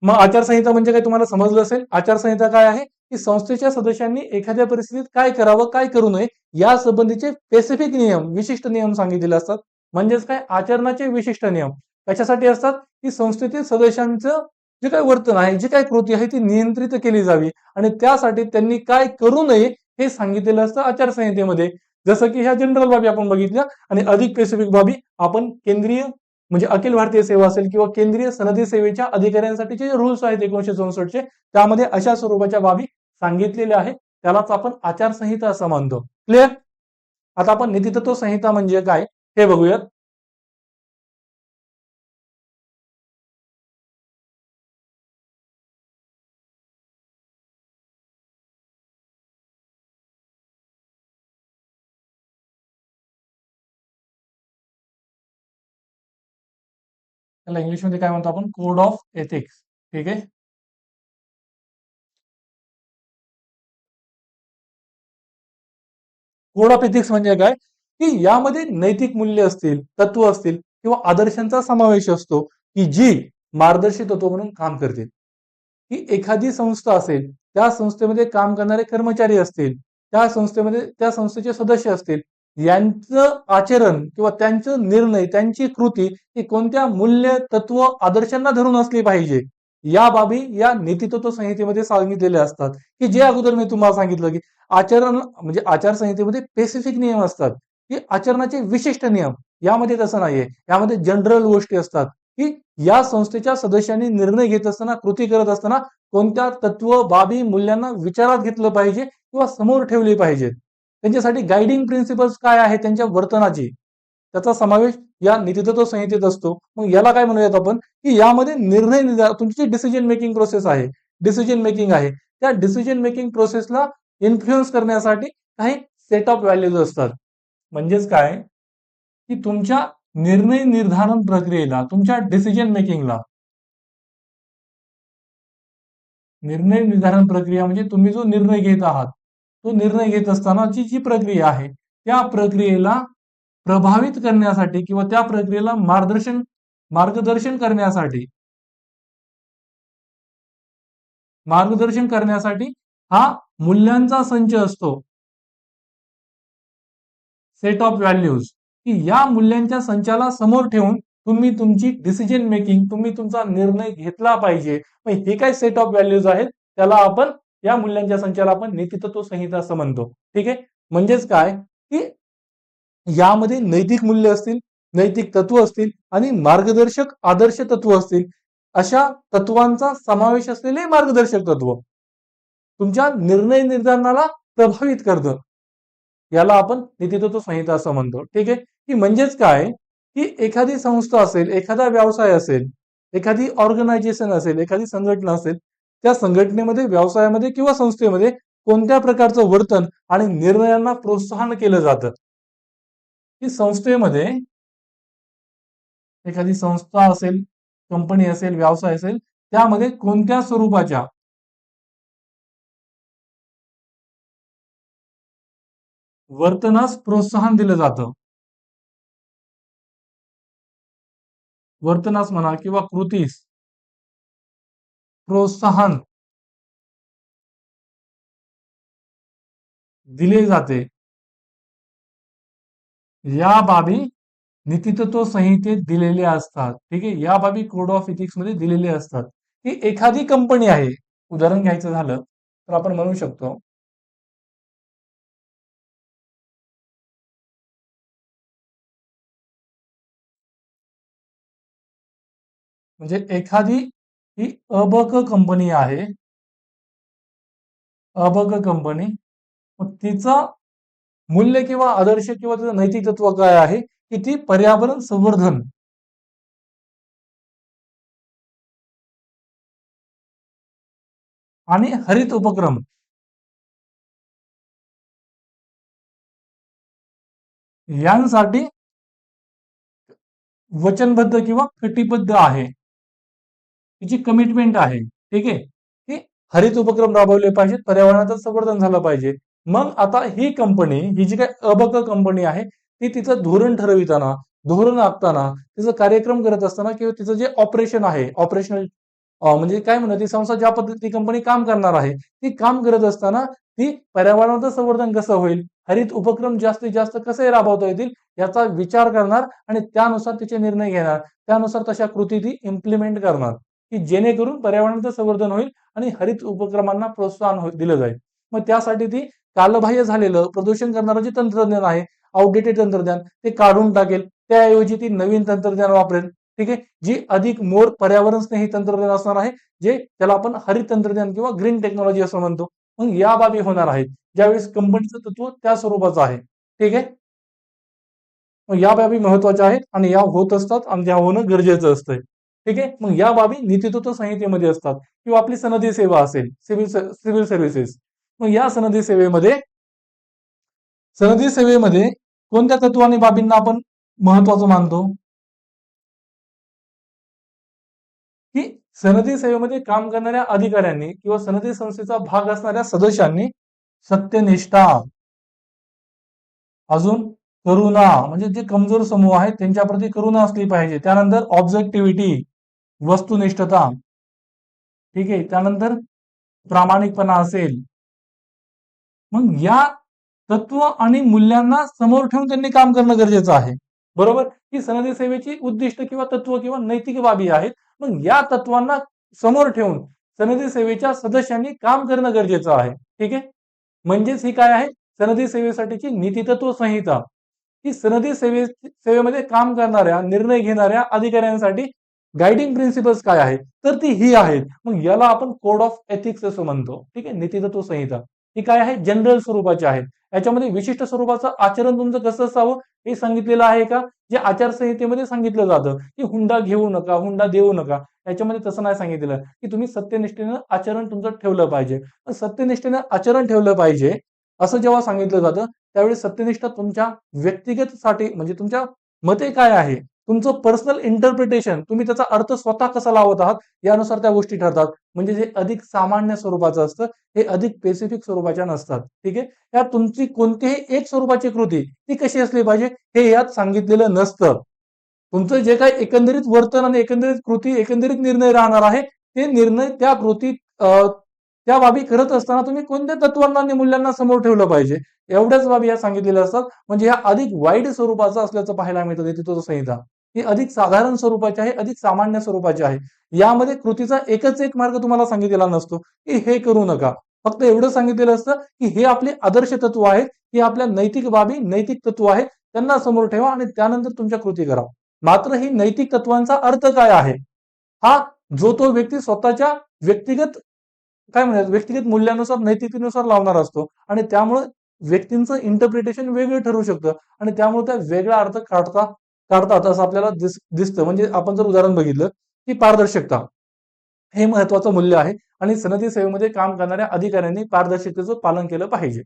Speaker 1: मग आचारसंहिता म्हणजे काय तुम्हाला समजलं असेल. आचारसंहिता काय आहे, की संस्थेच्या सदस्यांनी एखाद्या परिस्थितीत काय करावं, काय करू नये या संबंधीचे स्पेसिफिक नियम, विशिष्ट नियम सांगितलेले असतात. म्हणजेच काय, आचरणाचे विशिष्ट नियम कशासाठी असतात, की संस्थेतील सदस्यांचं जे काही वर्तन आहे, जी काही कृती आहे ती नियंत्रित केली जावी आणि त्यासाठी त्यांनी काय करू नये हे सांगितलेलं असतं आचारसंहितेमध्ये. जसं की ह्या जनरल बाबी आपण बघितल्या आणि अधिक स्पेसिफिक बाबी आपण केंद्रीय म्हणजे अखिल भारतीय सेवा असेल किंवा केंद्रीय सनदी सेवेच्या अधिकाऱ्यांसाठीचे जे रूल्स आहेत 1964 चे, त्यामध्ये अशा स्वरूपाच्या बाबी सांगितलेल्या आहेत. त्यालाच आपण आचारसंहिता असं मानतो. क्लिअर? आता आपण नीतितत्व संहिता म्हणजे काय हे बघूयात. त्याला इंग्लिशमध्ये काय म्हणतो आपण, कोड ऑफ एथिक्स. ठीक आहे. कोड ऑफ एथिक्स म्हणजे काय, की यामध्ये नैतिक मूल्य असतील, तत्व असतील किंवा आदर्शांचा समावेश असतो, की जी मार्गदर्शी तत्व म्हणून काम करतील. की एखादी संस्था असेल, त्या संस्थेमध्ये काम करणारे कर्मचारी असतील, त्या संस्थेमध्ये त्या संस्थेचे सदस्य असतील, यांचं आचरण किंवा त्यांचं निर्णय, त्यांची कृती ही कोणत्या मूल्य, तत्व, आदर्शांना धरून असली पाहिजे. या बाबी या नीतितत्व संहितेमध्ये सांगितलेल्या असतात, की जे अगोदर मी तुम्हाला सांगितलं, की आचरण म्हणजे आचारसंहितेमध्ये स्पेसिफिक नियम असतात, की आचरणाचे विशिष्ट नियम. यामध्ये तसं नाहीये. यामध्ये जनरल गोष्टी असतात, की या संस्थेच्या सदस्यांनी निर्णय घेत असताना, कृती करत असताना कोणत्या तत्व, बाबी, मूल्यांना विचारात घेतलं पाहिजे किंवा समोर ठेवली पाहिजेत. त्यांच्यासाठी गायडिंग प्रिन्सिपल्स काय आहेत त्यांच्या वर्तनाची, त्याचा समावेश या नीतितत्व संहितेत असतो. मग याला काय म्हणूयात आपण, की यामध्ये तुमची जी डिसिजन मेकिंग प्रोसेस आहे, डिसिजन मेकिंग आहे, त्या डिसिजन मेकिंग प्रोसेसला इन्फ्लुएन्स करण्यासाठी काही सेट ऑफ व्हॅल्यूज असतात. म्हणजेच काय, की तुमच्या निर्णय निर्धारण प्रक्रियेला, तुमच्या डिसिजन मेकिंगला, निर्णय निर्धारण प्रक्रिया म्हणजे तुम्ही जो निर्णय घेत आहात, तो निर्णय घेत असतानाची जी प्रक्रिया आहे, त्या प्रक्रियेला प्रभावित करण्यासाठी किंवा त्या प्रक्रियेला मार्गदर्शन करण्यासाठी हा मूल्यांचा संच असतो, सेट ऑफ व्हॅल्यूज, की या मूल्यांच्या संचाला समोर ठेवून तुम्ही तुमची डिसिजन मेकिंग, तुम्ही तुमचा निर्णय घेतला पाहिजे. मग हे काय सेट ऑफ व्हॅल्यूज आहेत, त्याला आपण या मूल्यांच्या संचाला आपण नीतितत्व संहिता असं म्हणतो. ठीक आहे. म्हणजेच काय, की यामध्ये नैतिक मूल्य असतील, नैतिक तत्व असतील आणि मार्गदर्शक आदर्श तत्व असतील अशा तत्वांचा समावेश असलेले मार्गदर्शक तत्व तुमच्या निर्णय निर्धारणाला प्रभावित करतं. याला आपण नीतितत्व संहिता असं म्हणतो. ठीक आहे. की म्हणजेच काय, की एखादी संस्था असेल, एखादा व्यवसाय असेल, एखादी ऑर्गनायझेशन असेल, एखादी संघटना असेल, त्या संघटनेमध्ये, व्यवसायामध्ये किंवा संस्थेमध्ये कोणत्या प्रकारचं वर्तन आणि निर्णयांना प्रोत्साहन केलं जातं. की संस्थेमध्ये एखादी संस्था असेल, कंपनी असेल, व्यवसाय असेल, त्यामध्ये कोणत्या स्वरूपाच्या वर्तनास प्रोत्साहन दिलं जातं. वर्तनास म्हणा किंवा कृतीस प्रोत्साहन दिले जाते. या बाबी नीतितत्व संहितेत दिलेल्या असतात. ठीक आहे. या बाबी कोड ऑफ इथिक्स मध्ये दिलेले असतात. की एखादी कंपनी आहे, उदाहरण घ्यायचं झालं तर आपण म्हणू शकतो म्हणजे एखादी ही अबक कंपनी आहे, अबक कंपनी, मग तिचं मूल्य किंवा आदर्श किंवा तिचं नैतिक तत्व काय आहे, की ती पर्यावरण संवर्धन आणि हरित उपक्रम यांसाठी वचनबद्ध किंवा कटिबद्ध आहे. तिची कमिटमेंट आहे. ठीक आहे. की हरित उपक्रम राबवले पाहिजेत, पर्यावरणाचं संवर्धन झालं पाहिजे. मग आता ही कंपनी, ही जी काही अबक कंपनी आहे, ती तिचं धोरण ठरविताना, धोरण आखताना, तिचं कार्यक्रम करत असताना किंवा तिचं जे ऑपरेशन आहे, ऑपरेशनल म्हणजे काय म्हणतात, ती संस्था ज्या पद्धती कंपनी काम करणार आहे, ती काम करत असताना ती पर्यावरणाचं संवर्धन कसं होईल, हरित उपक्रम जास्तीत जास्त कसे राबवता येतील याचा विचार करणार आणि त्यानुसार तिचे निर्णय घेणार. त्यानुसार तशा कृती ती इम्प्लिमेंट करणार, की जेणेकरून पर्यावरणाचं संवर्धन होईल आणि हरित उपक्रमांना प्रोत्साहन दिलं जाईल. मग त्यासाठी ती कालबाह्य झालेलं प्रदूषण करणारं जे तंत्रज्ञान आहे, आउटडेटेड तंत्रज्ञान, ते काढून टाकेल. त्याऐवजी ती नवीन तंत्रज्ञान वापरेल. ठीक आहे. जी अधिक मोर पर्यावरण स्नेही तंत्रज्ञान असणार आहे, जे त्याला आपण हरित तंत्रज्ञान किंवा ग्रीन टेक्नॉलॉजी असं म्हणतो. मग या बाबी होणार आहेत, ज्यावेळेस कंपनीचं तत्व त्या स्वरूपाचं आहे. ठीक आहे. मग या बाबी महत्वाच्या आहेत आणि या होत असतात आणि त्या होणं गरजेचं असतंय. ठीक आहे. मग या बाबी नीतितत्व संहितेमध्ये असतात किंवा आपली सनदी सेवा असेल, सिव्हिल सर्व्हिसेस. मग या सनदी सेवेमध्ये कोणत्या तत्व आणि बाबींना आपण महत्वाचं मानतो, की सनदी सेवेमध्ये काम करणाऱ्या अधिकाऱ्यांनी किंवा सनदी संस्थेचा भाग असणाऱ्या सदस्यांनी सत्यनिष्ठा, अजून करुणा, म्हणजे जे कमजोर समूह आहेत त्यांच्याप्रती करुणा असली पाहिजे. त्यानंतर ऑब्जेक्टिव्हिटी, वस्तुनिष्ठता. ठीक आहे. त्यानंतर प्रामाणिकपणा असेल. मग या तत्व आणि मूल्यांना समोर ठेवून त्यांनी काम करणं गरजेचं आहे. बरोबर. ही सनदी सेवेची उद्दिष्ट किंवा तत्व किंवा नैतिक बाबी आहेत. मग या तत्वांना समोर ठेवून सनदी सेवेच्या सदस्यांनी काम करणं गरजेचं आहे. ठीक आहे. म्हणजेच ही काय आहे, सनदी सेवेसाठीची नीतितत्व संहिता. ही सनदी सेवेमध्ये काम करणाऱ्या, निर्णय घेणाऱ्या अधिकाऱ्यांसाठी गायडिंग प्रिन्सिपल्स काय आहेत, तर ती ही आहेत. मग याला आपण कोड ऑफ एथिक्स असं म्हणतो. ठीक आहे. नीतितत्व संहिता ही काय आहे, जनरल स्वरूपाची आहे. याच्यामध्ये विशिष्ट स्वरूपाचं आचरण तुमचं कसं असावं हे सांगितलेलं आहे का, जे आचारसंहितेमध्ये सांगितलं जातं, की हुंडा घेऊ नका, हुंडा देऊ नका. याच्यामध्ये तसं नाही सांगितलेलं, की तुम्ही सत्यनिष्ठेनं आचरण तुमचं ठेवलं पाहिजे. सत्यनिष्ठेनं आचरण ठेवलं पाहिजे असं जेव्हा सांगितलं जातं, त्यावेळी सत्यनिष्ठा तुमच्या व्यक्तिगत साठी म्हणजे तुमच्या मते काय आहे, तुमचं पर्सनल इंटरप्रिटेशन, तुम्ही त्याचा अर्थ स्वतः कसा लावत आहात यानुसार त्या गोष्टी ठरतात. म्हणजे जे अधिक सामान्य स्वरूपाचं असतं, हे अधिक स्पेसिफिक स्वरूपाच्या नसतात. ठीक आहे. या तुमची कोणतीही एक स्वरूपाची कृती ती कशी असली पाहिजे हे यात सांगितलेलं नसतं. तुमचं जे काही एकंदरीत वर्तन आणि एकंदरीत कृती, एकंदरीत निर्णय राहणार आहे, ते निर्णय त्या कृतीत त्या बाबी करत असताना तुम्ही कोणत्या तत्वांना आणि मूल्यांना समोर ठेवलं पाहिजे, एवढ्याच बाबी या सांगितलेल्या असतात. म्हणजे ह्या अधिक वाईट स्वरूपाचं असल्याचं पाहायला मिळतं नीतितत्व संहिता. ही अधिक साधारण स्वरूपाची आहे, अधिक सामान्य स्वरूपाची आहे. यामध्ये कृतीचा एकच एक मार्ग तुम्हाला सांगितलेला नसतो, की हे करू नका. फक्त एवढं सांगितलेलं असतं, की हे आपले आदर्श तत्व आहेत, ही आपल्या नैतिक बाबी, नैतिक तत्व आहेत, त्यांना समोर ठेवा आणि त्यानंतर तुमच्या कृती करा. मात्र ही नैतिक तत्वांचा अर्थ काय आहे, हा जो तो व्यक्ती स्वतःच्या व्यक्तिगत काय म्हणतात व्यक्तिगत मूल्यानुसार नैतिकतेनुसार लावणार असतो आणि त्यामुळे व्यक्तींचं इंटरप्रिटेशन वेगळं ठरू शकतं आणि त्यामुळे त्या वेगळा अर्थ काढतात असं आपल्याला दिसतं. म्हणजे आपण जर उदाहरण बघितलं की पारदर्शकता हे महत्वाचं मूल्य आहे आणि सनदी सेवेमध्ये काम करणाऱ्या अधिकाऱ्यांनी पारदर्शकतेचं पालन केलं पाहिजे.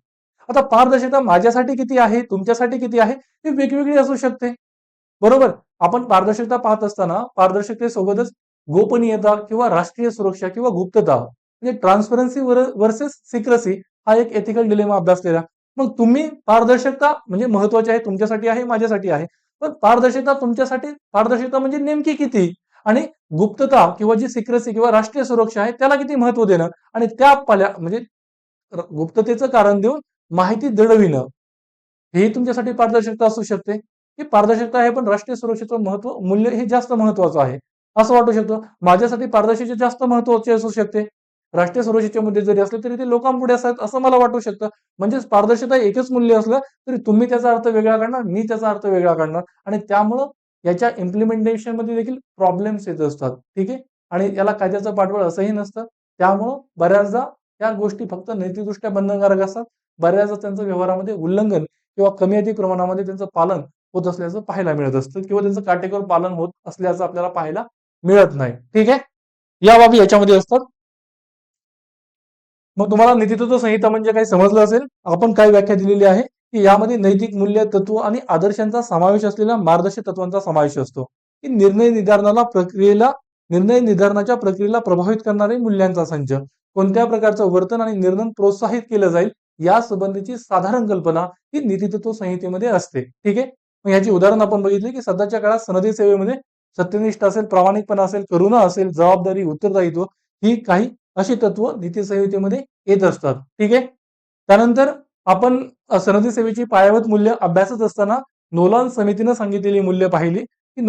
Speaker 1: आता पारदर्शकता माझ्यासाठी किती आहे, तुमच्यासाठी किती आहे, ही वेगवेगळी असू शकते. बरोबर? आपण पारदर्शकता पाहत असताना पारदर्शकतेसोबतच गोपनीयता किंवा राष्ट्रीय सुरक्षा किंवा गुप्तता म्हणजे ट्रान्सपरन्सी वर्सेस सिक्रेसी हा एक एथिकल डिलेमा अभ्यासलेला. मग तुम्ही पारदर्शकता म्हणजे महत्वाची आहे, तुमच्यासाठी आहे, माझ्यासाठी आहे. पण पारदर्शकता तुमच्यासाठी पारदर्शकता म्हणजे नेमकी किती? आणि गुप्तता किंवा जी सिक्रेसी किंवा राष्ट्रीय सुरक्षा आहे त्याला किती महत्व देणं आणि त्या म्हणजे गुप्ततेचं कारण देऊन माहिती दडविणं हेही तुमच्यासाठी पारदर्शकता असू शकते. ही पारदर्शकता आहे पण राष्ट्रीय सुरक्षेचं महत्व मूल्य हे जास्त महत्वाचं आहे असं वाटू शकतं. माझ्यासाठी पारदर्शकता जास्त महत्वाची असू शकते. राष्ट्रीय सुरक्षेचे मुद्दे जरी असले तरी ते लोकांपुढे असतात असं मला वाटू शकतं. म्हणजेच पारदर्शकता एकच मूल्य असलं तरी तुम्ही त्याचा अर्थ वेगळा काढणार, मी त्याचा अर्थ वेगळा काढणार आणि त्यामुळं याच्या इम्प्लिमेंटेशन मध्ये देखील प्रॉब्लेम्स येत असतात. ठीक आहे. आणि याला कायद्याचं पाठबळ असंही नसतं. त्यामुळं बऱ्याचदा या गोष्टी फक्त नैतिकदृष्ट्या बंधनकारक असतात. बऱ्याचदा त्यांचं व्यवहारामध्ये उल्लंघन किंवा कमी अधिक प्रमाणामध्ये त्यांचं पालन होत असल्याचं पाहायला मिळत असतं किंवा त्यांचं काटेकोर पालन होत असल्याचं आपल्याला पाहायला मिळत नाही. ठीक आहे. या बाबी याच्यामध्ये असतात. मग तुम्हाला नीतितत्व संहिता म्हणजे काही समजलं असेल. आपण काय व्याख्या दिलेली आहे की यामध्ये नैतिक मूल्य तत्व आणि आदर्शांचा समावेश असलेल्या मार्गदर्शक तत्वांचा समावेश असतो की निर्णय निर्धारणाच्या प्रक्रियेला प्रभावित करणारे मूल्यांचा संच कोणत्या प्रकारचं वर्तन आणि निर्णय प्रोत्साहित केलं जाईल या संबंधीची साधारण कल्पना ही नीतितत्व संहितेमध्ये असते. ठीक आहे. मग याची उदाहरण आपण बघितले की सध्याच्या काळात सनदी सेवेमध्ये सत्यनिष्ठ असेल, प्रामाणिकपणा असेल, करुणा असेल, जबाबदारी, उत्तरदायित्व ही काही अशी तत्व नीती संहितेमध्ये येत असतात. ठीक आहे. त्यानंतर आपण सनदी सेवेची पायाभूत मूल्य अभ्यासत असताना नोलान समितीनं सांगितलेली मूल्य पाहिली की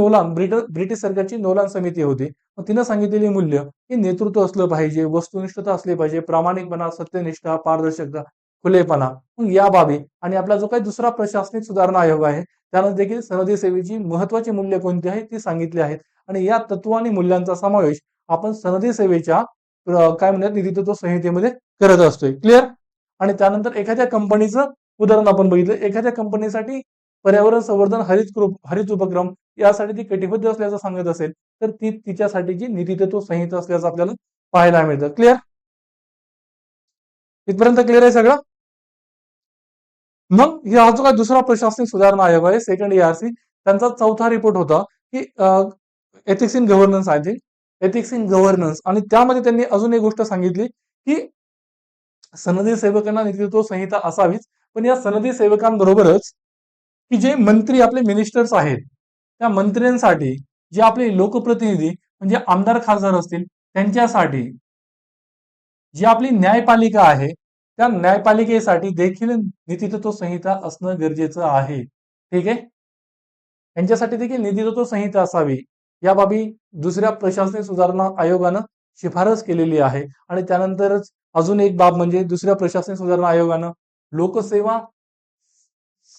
Speaker 1: ब्रिटिश सरकारची नोलान समिती होती. मग तिनं सांगितलेली मूल्य की नेतृत्व असलं पाहिजे, वस्तुनिष्ठता असली पाहिजे, प्रामाणिकपणा, सत्यनिष्ठा, पारदर्शकता, खुलेपणा. मग या बाबी आणि आपला जो काही दुसरा प्रशासनिक सुधारणा आयोग आहे त्यानं देखील सनदी सेवेची महत्वाची मूल्य कोणती आहेत ती सांगितली आहेत आणि या तत्व आणि मूल्यांचा समावेश आपण सनदी सेवेच्या काय म्हणतात नीतितत्व संहितेमध्ये करत असतोय. क्लिअर. आणि त्यानंतर एखाद्या कंपनीचं उदाहरण आपण बघितलं. एखाद्या कंपनीसाठी पर्यावरण संवर्धन हरित उपक्रम यासाठी ती कटिबद्ध असल्याचं सांगत असेल तर ती तिच्यासाठीची नीतितत्व संहिता असल्याचं आपल्याला पाहायला मिळतं. क्लिअर. इथपर्यंत क्लिअर आहे सगळं. मग हा जो काय दुसरा प्रशासनिक सुधारणा आयोग आहे सेकंड ERC त्यांचा चौथा रिपोर्ट होता की ethics in governance I think ethics in governance आणि त्यामध्ये त्यांनी अजून एक गोष्ट सांगितली की सनदी सेवकांना नेतृत्व संहिता असावीच पण या सनदी सेवकांबरोबरच की जे मंत्री आपले मिनिस्टर्स आहेत त्या मंत्र्यांसाठी जे आपले लोकप्रतिनिधी म्हणजे आमदार खासदार असतील त्यांच्यासाठी जी आपली न्यायपालिका आहे त्या न्यायपालिकेसाठी देखील नीतितत्व संहिता असणं गरजेचं आहे. ठीक आहे. यांच्यासाठी देखील नीतितत्व संहिता असावी या बाबी दुसऱ्या प्रशासनिक सुधारणा आयोगानं शिफारस केलेली आहे आणि त्यानंतरच अजून एक बाब म्हणजे दुसऱ्या प्रशासनिक सुधारणा आयोगानं लोकसेवा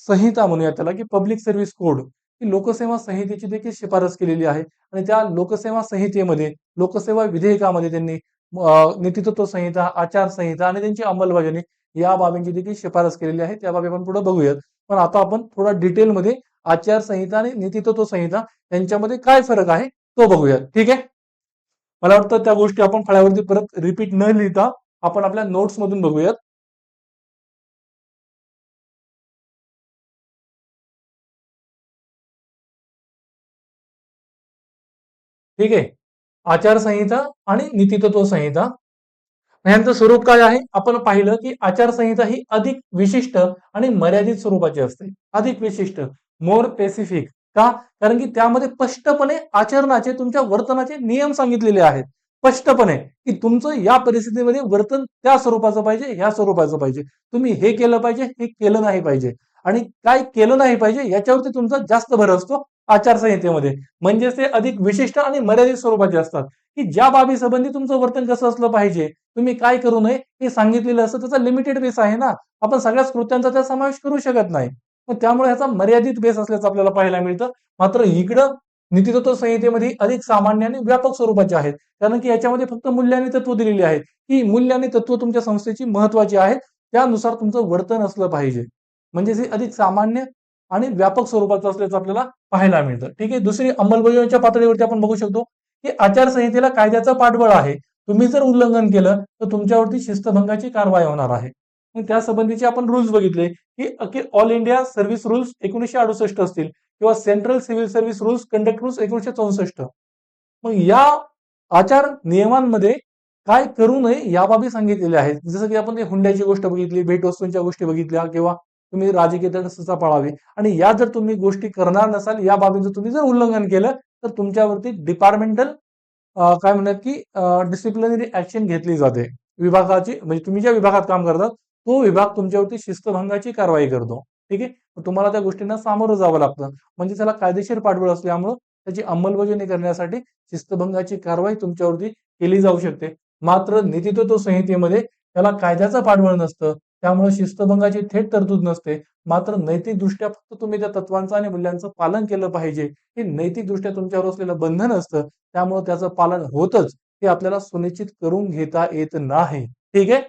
Speaker 1: संहिता म्हणूया त्याला की पब्लिक सर्व्हिस कोड ही लोकसेवा संहितेची देखील शिफारस केलेली आहे आणि त्या लोकसेवा संहितेमध्ये लोकसेवा विधेयकामध्ये त्यांनी नीतितत्व संहिता, आचारसंहिता आणि त्यांची अंमलबजावणी या बाबींची देखील शिफारस केलेली आहे. त्या बाबी आपण पुढे बघूयात. पण आता आपण थोडा डिटेलमध्ये आचारसंहिता आणि नीतितत्व संहिता यांच्यामध्ये काय फरक आहे तो बघूयात. ठीक आहे. मला वाटतं त्या गोष्टी आपण फळ्यावरती परत रिपीट न लिहिता आपण आपल्या नोट्स मधून बघूयात. ठीक आहे. आचारसंहिता आणि नीतितत्व संहिता यांचं स्वरूप काय आहे आपण पाहिलं की आचारसंहिता ही अधिक विशिष्ट आणि मर्यादित स्वरूपाची असते. अधिक विशिष्ट मोर स्पेसिफिक का कारण की त्यामध्ये स्पष्टपणे आचरणाचे तुमच्या वर्तनाचे नियम सांगितलेले आहेत. स्पष्टपणे की तुमचं या परिस्थितीमध्ये वर्तन त्या स्वरूपाचं पाहिजे ह्या स्वरूपाचं पाहिजे. तुम्ही हे केलं पाहिजे हे केलं नाही पाहिजे आणि काय केलं नाही पाहिजे याच्यावरती तुमचा जास्त भर असतो आचारसंहितेमध्ये. म्हणजेच ते अधिक विशिष्ट आणि मर्यादित स्वरूपाचे असतात की ज्या बाबी संबंधी तुमचं वर्तन कसं असलं पाहिजे तुम्ही काय करू नये हे सांगितलेलं असतं. त्याचा लिमिटेड बेस आहे ना. आपण सगळ्याच कृत्यांचा त्या समावेश करू शकत नाही. मग त्यामुळे ह्याचा मर्यादित बेस असल्याचं आपल्याला पाहायला मिळतं. मात्र इकडं नीतितत्व संहितेमध्ये अधिक सामान्य आणि व्यापक स्वरूपाचे आहेत, कारण की याच्यामध्ये फक्त मूल्य आणि तत्व दिलेली आहेत, की मूल्य आणि तत्व तुमच्या संस्थेची महत्वाची आहेत, त्यानुसार तुमचं वर्तन असलं पाहिजे. म्हणजे हे अधिक सामान्य आणि व्यापक स्वरूपाचं असल्याचं आपल्याला पाहायला मिळतं. ठीक आहे. दुसरी अंमलबजावणीच्या पातळीवरती आपण बघू शकतो की आचारसंहितेला कायद्याचं पाठबळ आहे. तुम्ही जर उल्लंघन केलं तर तुमच्यावरती शिस्तभंगाची कारवाई होणार आहे. मग त्यासंबंधीचे आपण रूल्स बघितले की ऑल इंडिया सर्व्हिस रूल्स 1968 असतील किंवा central civil service rules conduct rules 1964. मग या आचार नियमांमध्ये काय करू नये या बाबी सांगितलेल्या आहेत. जसं की आपण ते हुंड्याची गोष्ट बघितली, भेटवस्तूंच्या गोष्टी बघितल्या किंवा तुम्ही राजकीय तटस्थता पाळावी आणि या जर तुम्ही गोष्टी करणार नसाल, या बाबींचं तुम्ही जर उल्लंघन केलं तर तुमच्यावरती डिपार्टमेंटल काय म्हणतात की डिसिप्लिनरी ऍक्शन घेतली जाते. विभागाची म्हणजे तुम्ही ज्या विभागात काम करतात तो विभाग तुमच्यावरती शिस्तभंगाची कारवाई करतो. ठीक आहे. तुम्हाला त्या गोष्टींना सामोरं जावं लागतं. म्हणजे त्याला कायदेशीर पाठबळ असल्यामुळं त्याची अंमलबजावणी करण्यासाठी शिस्तभंगाची कारवाई तुमच्यावरती केली जाऊ शकते. मात्र नीतितत्व संहितेमध्ये त्याला कायद्याचं पाठबळ नसतं. त्यामुळे शिस्तभंगाची थेट तरतूद नसते. मात्र नैतिकदृष्ट्या फक्त तुम्ही त्या तत्वांचं आणि मूल्यांचं पालन केलं पाहिजे. हे नैतिकदृष्ट्या तुमच्यावर असलेलं बंधन असतं. त्यामुळे त्याचं पालन होतच हे आपल्याला सुनिश्चित करून घेता येत नाही. ठीक आहे.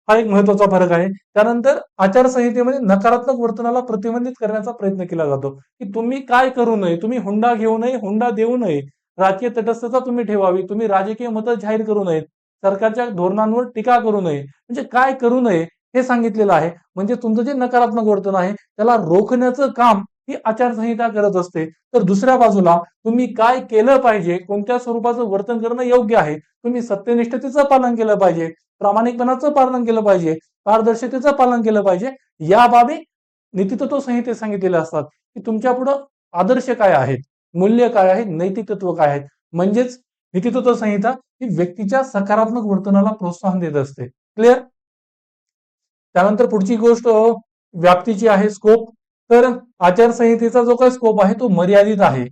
Speaker 1: हा एक महत्वाचा फरक आहे. त्यानंतर आचारसंहितेमध्ये नकारात्मक वर्तनाला प्रतिबंधित करण्याचा प्रयत्न केला जातो, की तुम्ही काय करू नये, तुम्ही हुंडा घेऊ नये, हुंडा देऊ नये, राजकीय तटस्थता तुम्ही ठेवावी, तुम्ही राजकीय मतं जाहीर करू नयेत, सरकारच्या धोरणांवर टीका करू नये, म्हणजे काय करू नये हे सांगितलेलं आहे. म्हणजे तुमचं जे नकारात्मक वर्तन आहे त्याला रोखण्याचं काम ही आचारसंहिता करत असते. तर दुसऱ्या बाजूला तुम्ही काय केलं पाहिजे, कोणत्या स्वरूपाचं वर्तन करणं योग्य आहे, तुम्ही सत्यनिष्ठतेचं पालन केलं पाहिजे, प्रामाणिकपणाचं पालन केलं पाहिजे, पारदर्शकतेचं पालन केलं पाहिजे, या बाबी नीतितत्व संहितेत सांगितलेल्या असतात की तुमच्या पुढं आदर्श काय आहेत, मूल्य काय आहेत, नैतिक तत्व काय आहेत. म्हणजेच नीतितत्व संहिता ही व्यक्तीच्या सकारात्मक वर्तनाला प्रोत्साहन देत असते. क्लिअर. त्यानंतर पुढची गोष्ट व्याप्तीची आहे, स्कोप. तर आचारसंहितेचा जो काही स्कोप आहे तो मर्यादित आहे,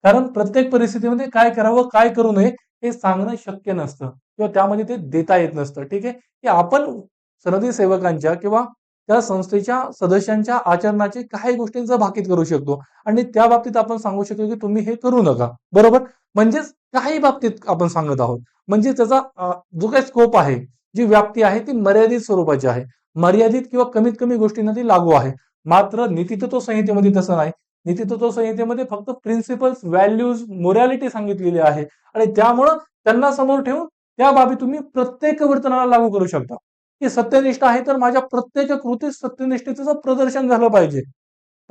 Speaker 1: कारण प्रत्येक परिस्थितीमध्ये काय करावं काय करू नये हे सांगणं शक्य नसतं किंवा त्यामध्ये ते देता येत नसतं. ठीक आहे. की आपण सनदी सेवकांच्या किंवा त्या संस्थेच्या सदस्यांच्या आचरणाचे काही गोष्टींचा भाकीत करू शकतो आणि त्या बाबतीत आपण सांगू शकतो की तुम्ही हे करू नका. बरोबर. म्हणजेच काही बाबतीत आपण सांगत आहोत. म्हणजे त्याचा जो काही स्कोप आहे, जी व्याप्ती आहे ती मर्यादित स्वरूपाची आहे. मर्यादित किंवा कमीत कमी गोष्टींना ती लागू आहे. मात्र नीतितत्व संहितेमध्ये तसं नाही. नीतितत्व संहितेमध्ये फक्त प्रिन्सिपल्स, व्हॅल्यूज, मोरॅलिटी सांगितलेली आहे आणि त्यामुळं त्यांना समोर ठेवून त्या बाबी तुम्ही प्रत्येक वर्तनाला लागू करू शकता. की सत्यनिष्ठ आहे तर माझ्या प्रत्येक कृतीत सत्यनिष्ठतेचं प्रदर्शन झालं पाहिजे,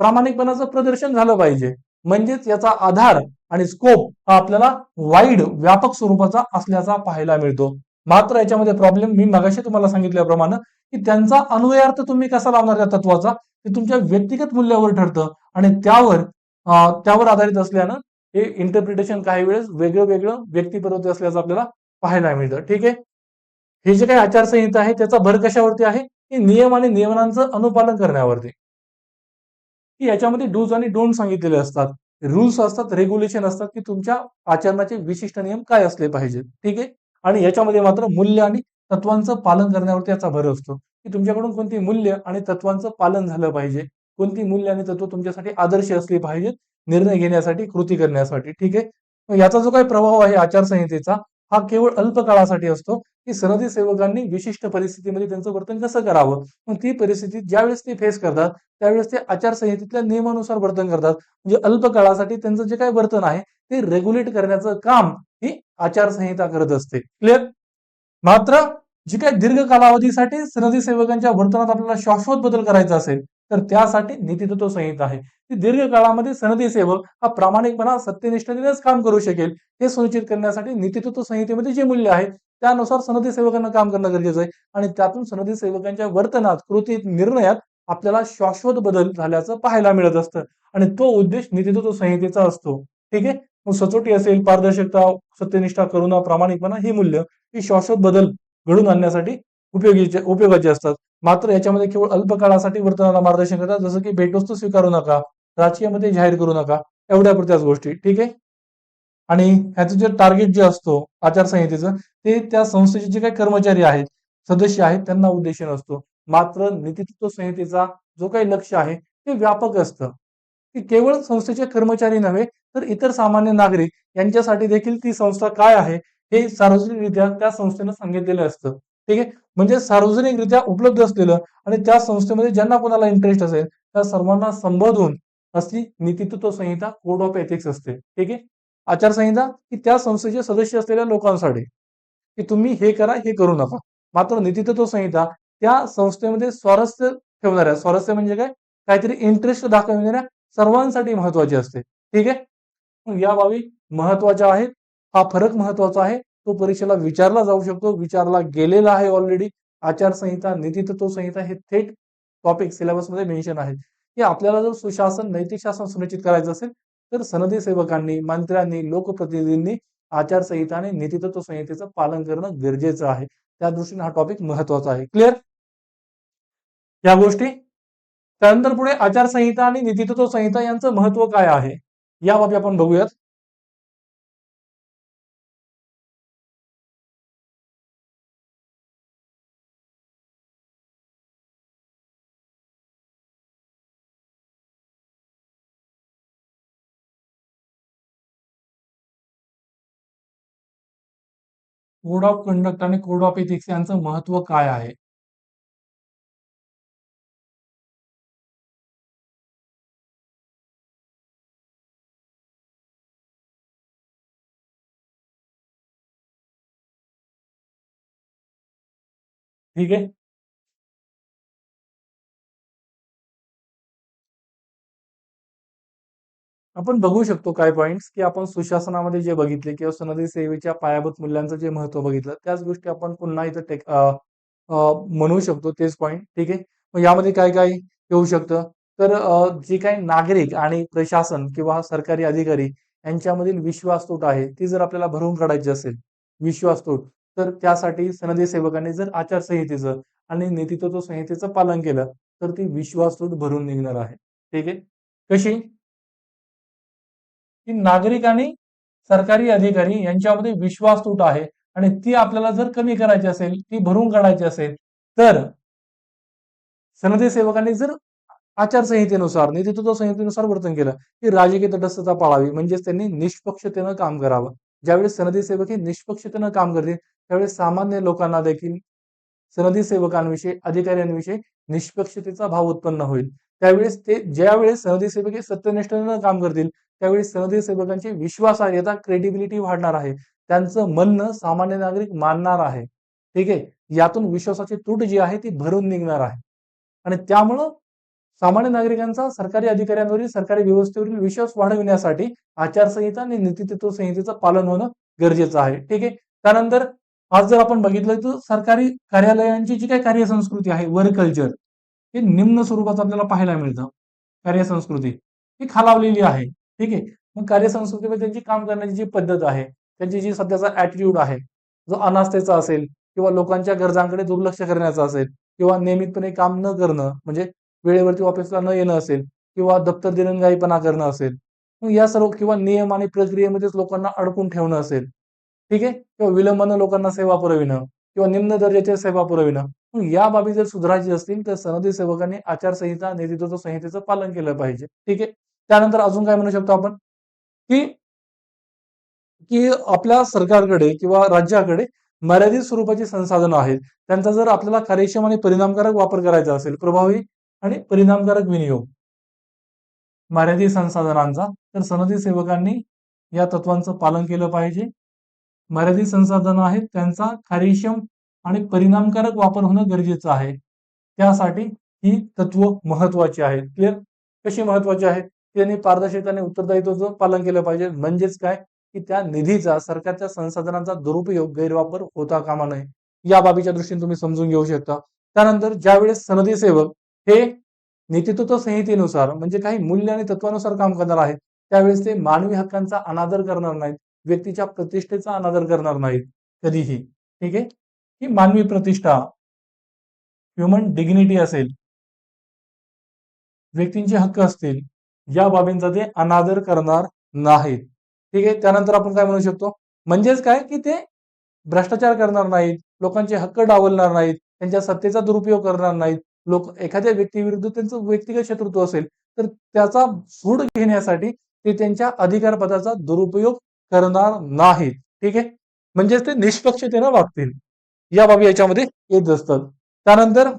Speaker 1: प्रामाणिकपणाचं प्रदर्शन झालं पाहिजे. म्हणजेच याचा आधार आणि स्कोप हा आपल्याला वाईड व्यापक स्वरूपाचा असल्याचा पाहायला मिळतो. मात्र याच्यामध्ये प्रॉब्लेम मी मगाशी तुम्हाला सांगितल्याप्रमाणे की त्यांचा अन्वयार्थ तुम्ही कसा लावणार त्या तत्वाचा ते तुमच्या व्यक्तिगत मूल्यावर ठरतं आणि त्यावर आधारित असल्यानं हे इंटरप्रिटेशन काही वेळेस वेगळं वेगळं व्यक्तिपरत्वे असल्याचं आपल्याला पाहायला मिळतं. ठीक आहे. हे जे काही आचारसंहिता आहे त्याचा भर कशावरती आहे की नियम आणि नियमांचं अनुपालन करण्यावरती, की याच्यामध्ये डूज आणि डोंट सांगितलेले असतात, रूल्स असतात, रेग्युलेशन असतात की तुमच्या आचरणाचे विशिष्ट नियम काय असले पाहिजेत. ठीक आहे. आणि याच्यामध्ये मात्र मूल्य आणि तत्वांचं पालन करण्यावरती याचा भर असतो की तुमच्याकडून कोणती मूल्य आणि तत्वांचं पालन झालं पाहिजे, कोणती मूल्य आणि तत्व तुमच्यासाठी आदर्श असली पाहिजेत निर्णय घेण्यासाठी, कृती करण्यासाठी. ठीक आहे. मग याचा जो काही प्रभाव आहे आचारसंहितेचा हा केवळ अल्प काळासाठी असतो की सनदी सेवकांनी विशिष्ट परिस्थितीमध्ये त्यांचं वर्तन कसं करावं. मग ती परिस्थिती ज्यावेळेस ते फेस करतात त्यावेळेस ते आचारसंहितेतल्या नियमानुसार वर्तन करतात. म्हणजे अल्प काळासाठी त्यांचं जे काही वर्तन आहे ते रेग्युलेट करण्याचं काम ही आचारसंहिता करत असते. क्लिअर. मात्र जी काही दीर्घ कालावधीसाठी सनदी सेवकांच्या वर्तनात आपल्याला शाश्वत बदल करायचा असेल तर त्यासाठी नीतितत्व संहिता आहे. ती दीर्घ काळामध्ये सनदी सेवक हा प्रामाणिकपणा सत्यनिष्ठतेनेच काम करू शकेल हे सुनिश्चित करण्यासाठी नीतितत्व संहितेमध्ये जे मूल्य आहे त्यानुसार सनदी सेवकांना काम करणं गरजेचं आहे आणि त्यातून सनदी सेवकांच्या वर्तनात, कृतीत, निर्णयात आपल्याला शाश्वत बदल झाल्याचं पाहायला मिळत असतं आणि तो उद्देश नीतितत्व संहितेचा असतो. ठीक आहे. मग सचोटी असेल, पारदर्शकता, सत्यनिष्ठा, करुणा, प्रामाणिकपणा ही मूल्य ही शाश्वत बदल घडून आणण्यासाठी उपयोगाचे असतात. मात्र याच्यामध्ये केवळ अल्प काळासाठी वर्तनाला मार्गदर्शन करतात, जसं की भेटवस्तू स्वीकारू नका, राजकीयमध्ये जाहीर करू नका, एवढ्यापुरत्याच गोष्टी. ठीक आहे. आणि ह्याचं जे टार्गेट जे असतो आचारसंहितेचं ते त्या संस्थेचे जे काही कर्मचारी आहेत, सदस्य आहेत त्यांना उद्देशून असतो. मात्र नीतितत्व संहितेचा जो काही लक्ष आहे ते व्यापक असतं. की केवळ संस्थेचे कर्मचारी नव्हे तर इतर सामान्य नागरिक यांच्यासाठी देखील ती संस्था काय आहे हे सार्वजनिकरित्या त्या संस्थेनं सांगितलेलं असतं. ठीक आहे. म्हणजे सार्वजनिकरित्या उपलब्ध असलेलं आणि त्या संस्थेमध्ये ज्यांना कोणाला इंटरेस्ट असेल त्या सर्वांना संबोधून अशी नीतितत्व संहिता कोड ऑफ एथिक्स असते. ठीक आहे. आचारसंहिता की त्या संस्थेचे सदस्य असलेल्या लोकांसाठी की तुम्ही हे करा हे करू नका. मात्र नीतितत्व संहिता त्या संस्थेमध्ये स्वारस्य ठेवणाऱ्या, स्वारस्य म्हणजे काय, काहीतरी इंटरेस्ट दाखवणाऱ्या सर्वांसाठी महत्वाची असते. ठीक आहे. मग या बाबी महत्वाच्या आहेत. हा फरक महत्वाचा आहे. तो परीक्षेला विचारला जाऊ शकतो, विचारला गेलेला आहे ऑलरेडी. आचारसंहिता, नीतितत्व संहिता हे थेट टॉपिक सिलेबसमध्ये मेन्शन आहेत, की आपल्याला जर सुशासन, नैतिक शासन सुनिश्चित करायचं असेल तर सनदी सेवकांनी, मंत्र्यांनी, लोकप्रतिनिधींनी आचारसंहिता आणि नीतितत्व संहितेचं पालन करणं गरजेचं आहे. त्या दृष्टीने हा टॉपिक महत्वाचा आहे. क्लिअर या गोष्टी. त्यानंतर पुढे आचारसंहिता आणि नीतितत्व संहिता यांचं महत्व काय आहे याबाबत आपण बघूयात. कोड ऑफ कंडक्ट आणि कोड ऑफ एथिक्स यांचं महत्व काय आहे. ठीक आहे. आपण बघू शकतो काय पॉइंट्स की आपण सुशासनामध्ये जे बघितले किंवा सनदी सेवेच्या पायाभूत मूल्यांचं जे महत्व बघितलं त्याच गोष्टी आपण पुन्हा इथं म्हणू शकतो तेच पॉइंट. ठीक आहे. मग यामध्ये काय काय येऊ शकतं तर जे काही नागरिक आणि प्रशासन किंवा सरकारी अधिकारी यांच्यामधील विश्वासतूट आहे ती जर आपल्याला भरून काढायची असेल विश्वासतूट तर त्यासाठी सनदी सेवकांनी जर आचारसंहितेचं आणि नीतितत्व संहितेचं पालन केलं तर ती विश्वासतूट भरून निघणार आहे. ठीक आहे. कशी की नागरिक आणि सरकारी अधिकारी यांच्यामध्ये विश्वासतूट आहे आणि ती आपल्याला जर कमी करायची असेल ती भरून काढायची असेल तर सनदी सेवकांनी जर आचारसंहितेनुसार नीतितत्व संहितेनुसार वर्तन केलं की राजकीय तटस्थता पाळावी म्हणजेच त्यांनी निष्पक्षतेनं काम करावं. ज्यावेळेस सनदी सेवक हे निष्पक्षतेनं काम करतील त्यावेळेस सामान्य लोकांना देखील सनदी सेवकांविषयी अधिकाऱ्यांविषयी निष्पक्षतेचा भाव उत्पन्न होईल. त्यावेळेस ते ज्यावेळेस सनदी सेवक हे सत्यनिष्ठेनं काम करतील त्यावेळी सनदी सेवकांची विश्वासार्हता क्रेडिबिलिटी वाढणार आहे. त्यांचं म्हणणं सामान्य नागरिक मानणार आहे. ठीक आहे. यातून विश्वासाची तूट जी आहे ती भरून निघणार आहे आणि त्यामुळं सामान्य नागरिकांचा सरकारी अधिकाऱ्यांवरील सरकारी व्यवस्थेवरील विश्वास वाढविण्यासाठी आचारसंहिता आणि नीतितत्व संहितेचं पालन होणं गरजेचं आहे. ठीक आहे. त्यानंतर आज जर आपण बघितलं तर सरकारी कार्यालयांची जी काही कार्यसंस्कृती आहे वर्क कल्चर हे निम्न स्वरूपात आपल्याला पाहायला मिळतं. कार्यसंस्कृती ही खालावलेली आहे. ठीक आहे. मग कार्यसंस्कृतीमध्ये त्यांची काम करण्याची जी पद्धत आहे त्यांची जी सध्याचा ऍटिट्यूड आहे जो अनास्थेचा असेल किंवा लोकांच्या गरजांकडे दुर्लक्ष करण्याचा असेल किंवा नियमितपणे काम न करणं म्हणजे वेळेवरती ऑफिसला न येणं असेल किंवा दप्तर दिरंगाईपणा करणं असेल मग या सर्व किंवा नियम आणि प्रक्रियेमध्येच लोकांना अडकून ठेवणं असेल. ठीक आहे. किंवा विलंबानं लोकांना सेवा पुरविणं किंवा निम्न दर्जाच्या सेवा पुरविणं मग या बाबी जर सुधारायची असतील तर सनदी सेवकांनी आचारसंहिता नीतितत्व संहितेचं पालन केलं पाहिजे. ठीक आहे. त्यानंतर अजून काय म्हणू शकतो आपण की की आपल्या सरकारकडे किंवा राज्याकडे मर्यादित स्वरूपाची संसाधनं आहेत. त्यांचा जर आपल्याला कार्यक्षम आणि परिणामकारक वापर करायचा असेल, प्रभावी आणि परिणामकारक विनियोग मर्यादित संसाधनांचा, तर सनदी सेवकांनी या तत्वांचं पालन केलं पाहिजे. मर्यादित संसाधनं आहेत त्यांचा कार्यक्षम आणि परिणामकारक वापर होणं गरजेचं आहे. त्यासाठी ही तत्व महत्वाची आहेत. क्लिअर कशी महत्वाची आहेत त्यांनी पारदर्शकता आणि उत्तरदायित्वाचं पालन केलं पाहिजे. म्हणजेच काय की त्या निधीचा सरकारच्या संसाधनांचा दुरुपयोग गैरवापर होता कामा नये या बाबीच्या दृष्टीने तुम्ही समजून घेऊ शकता. त्यानंतर ज्यावेळेस सनदी सेवक हे नीतितत्व संहितेनुसार म्हणजे काही मूल्य आणि तत्वानुसार काम करणार आहेत त्यावेळेस ते मानवी हक्कांचा अनादर करणार नाहीत, व्यक्तीच्या प्रतिष्ठेचा अनादर करणार नाहीत कधीही. ठीक आहे. ही मानवी प्रतिष्ठा ह्युमन डिग्निटी असेल व्यक्तींचे हक्क असतील या बाबींचा ते अनादर करणार नाहीत. ठीक आहे. त्यानंतर आपण काय म्हणू शकतो म्हणजेच काय की ते भ्रष्टाचार करणार नाहीत, लोकांचे हक्क डावलणार नाहीत, त्यांच्या सत्तेचा दुरुपयोग करणार नाहीत. लोक एखाद्या व्यक्तीविरुद्ध त्यांचं व्यक्तिगत शत्रुत्व असेल तर त्याचा सूड घेण्यासाठी ते त्यांच्या अधिकार पदाचा दुरुपयोग करणार नाहीत. ठीक आहे, म्हणजेच ते निष्पक्षतेने वागतील. या बाबी याच्यामध्ये येत असतात. त्यानंतर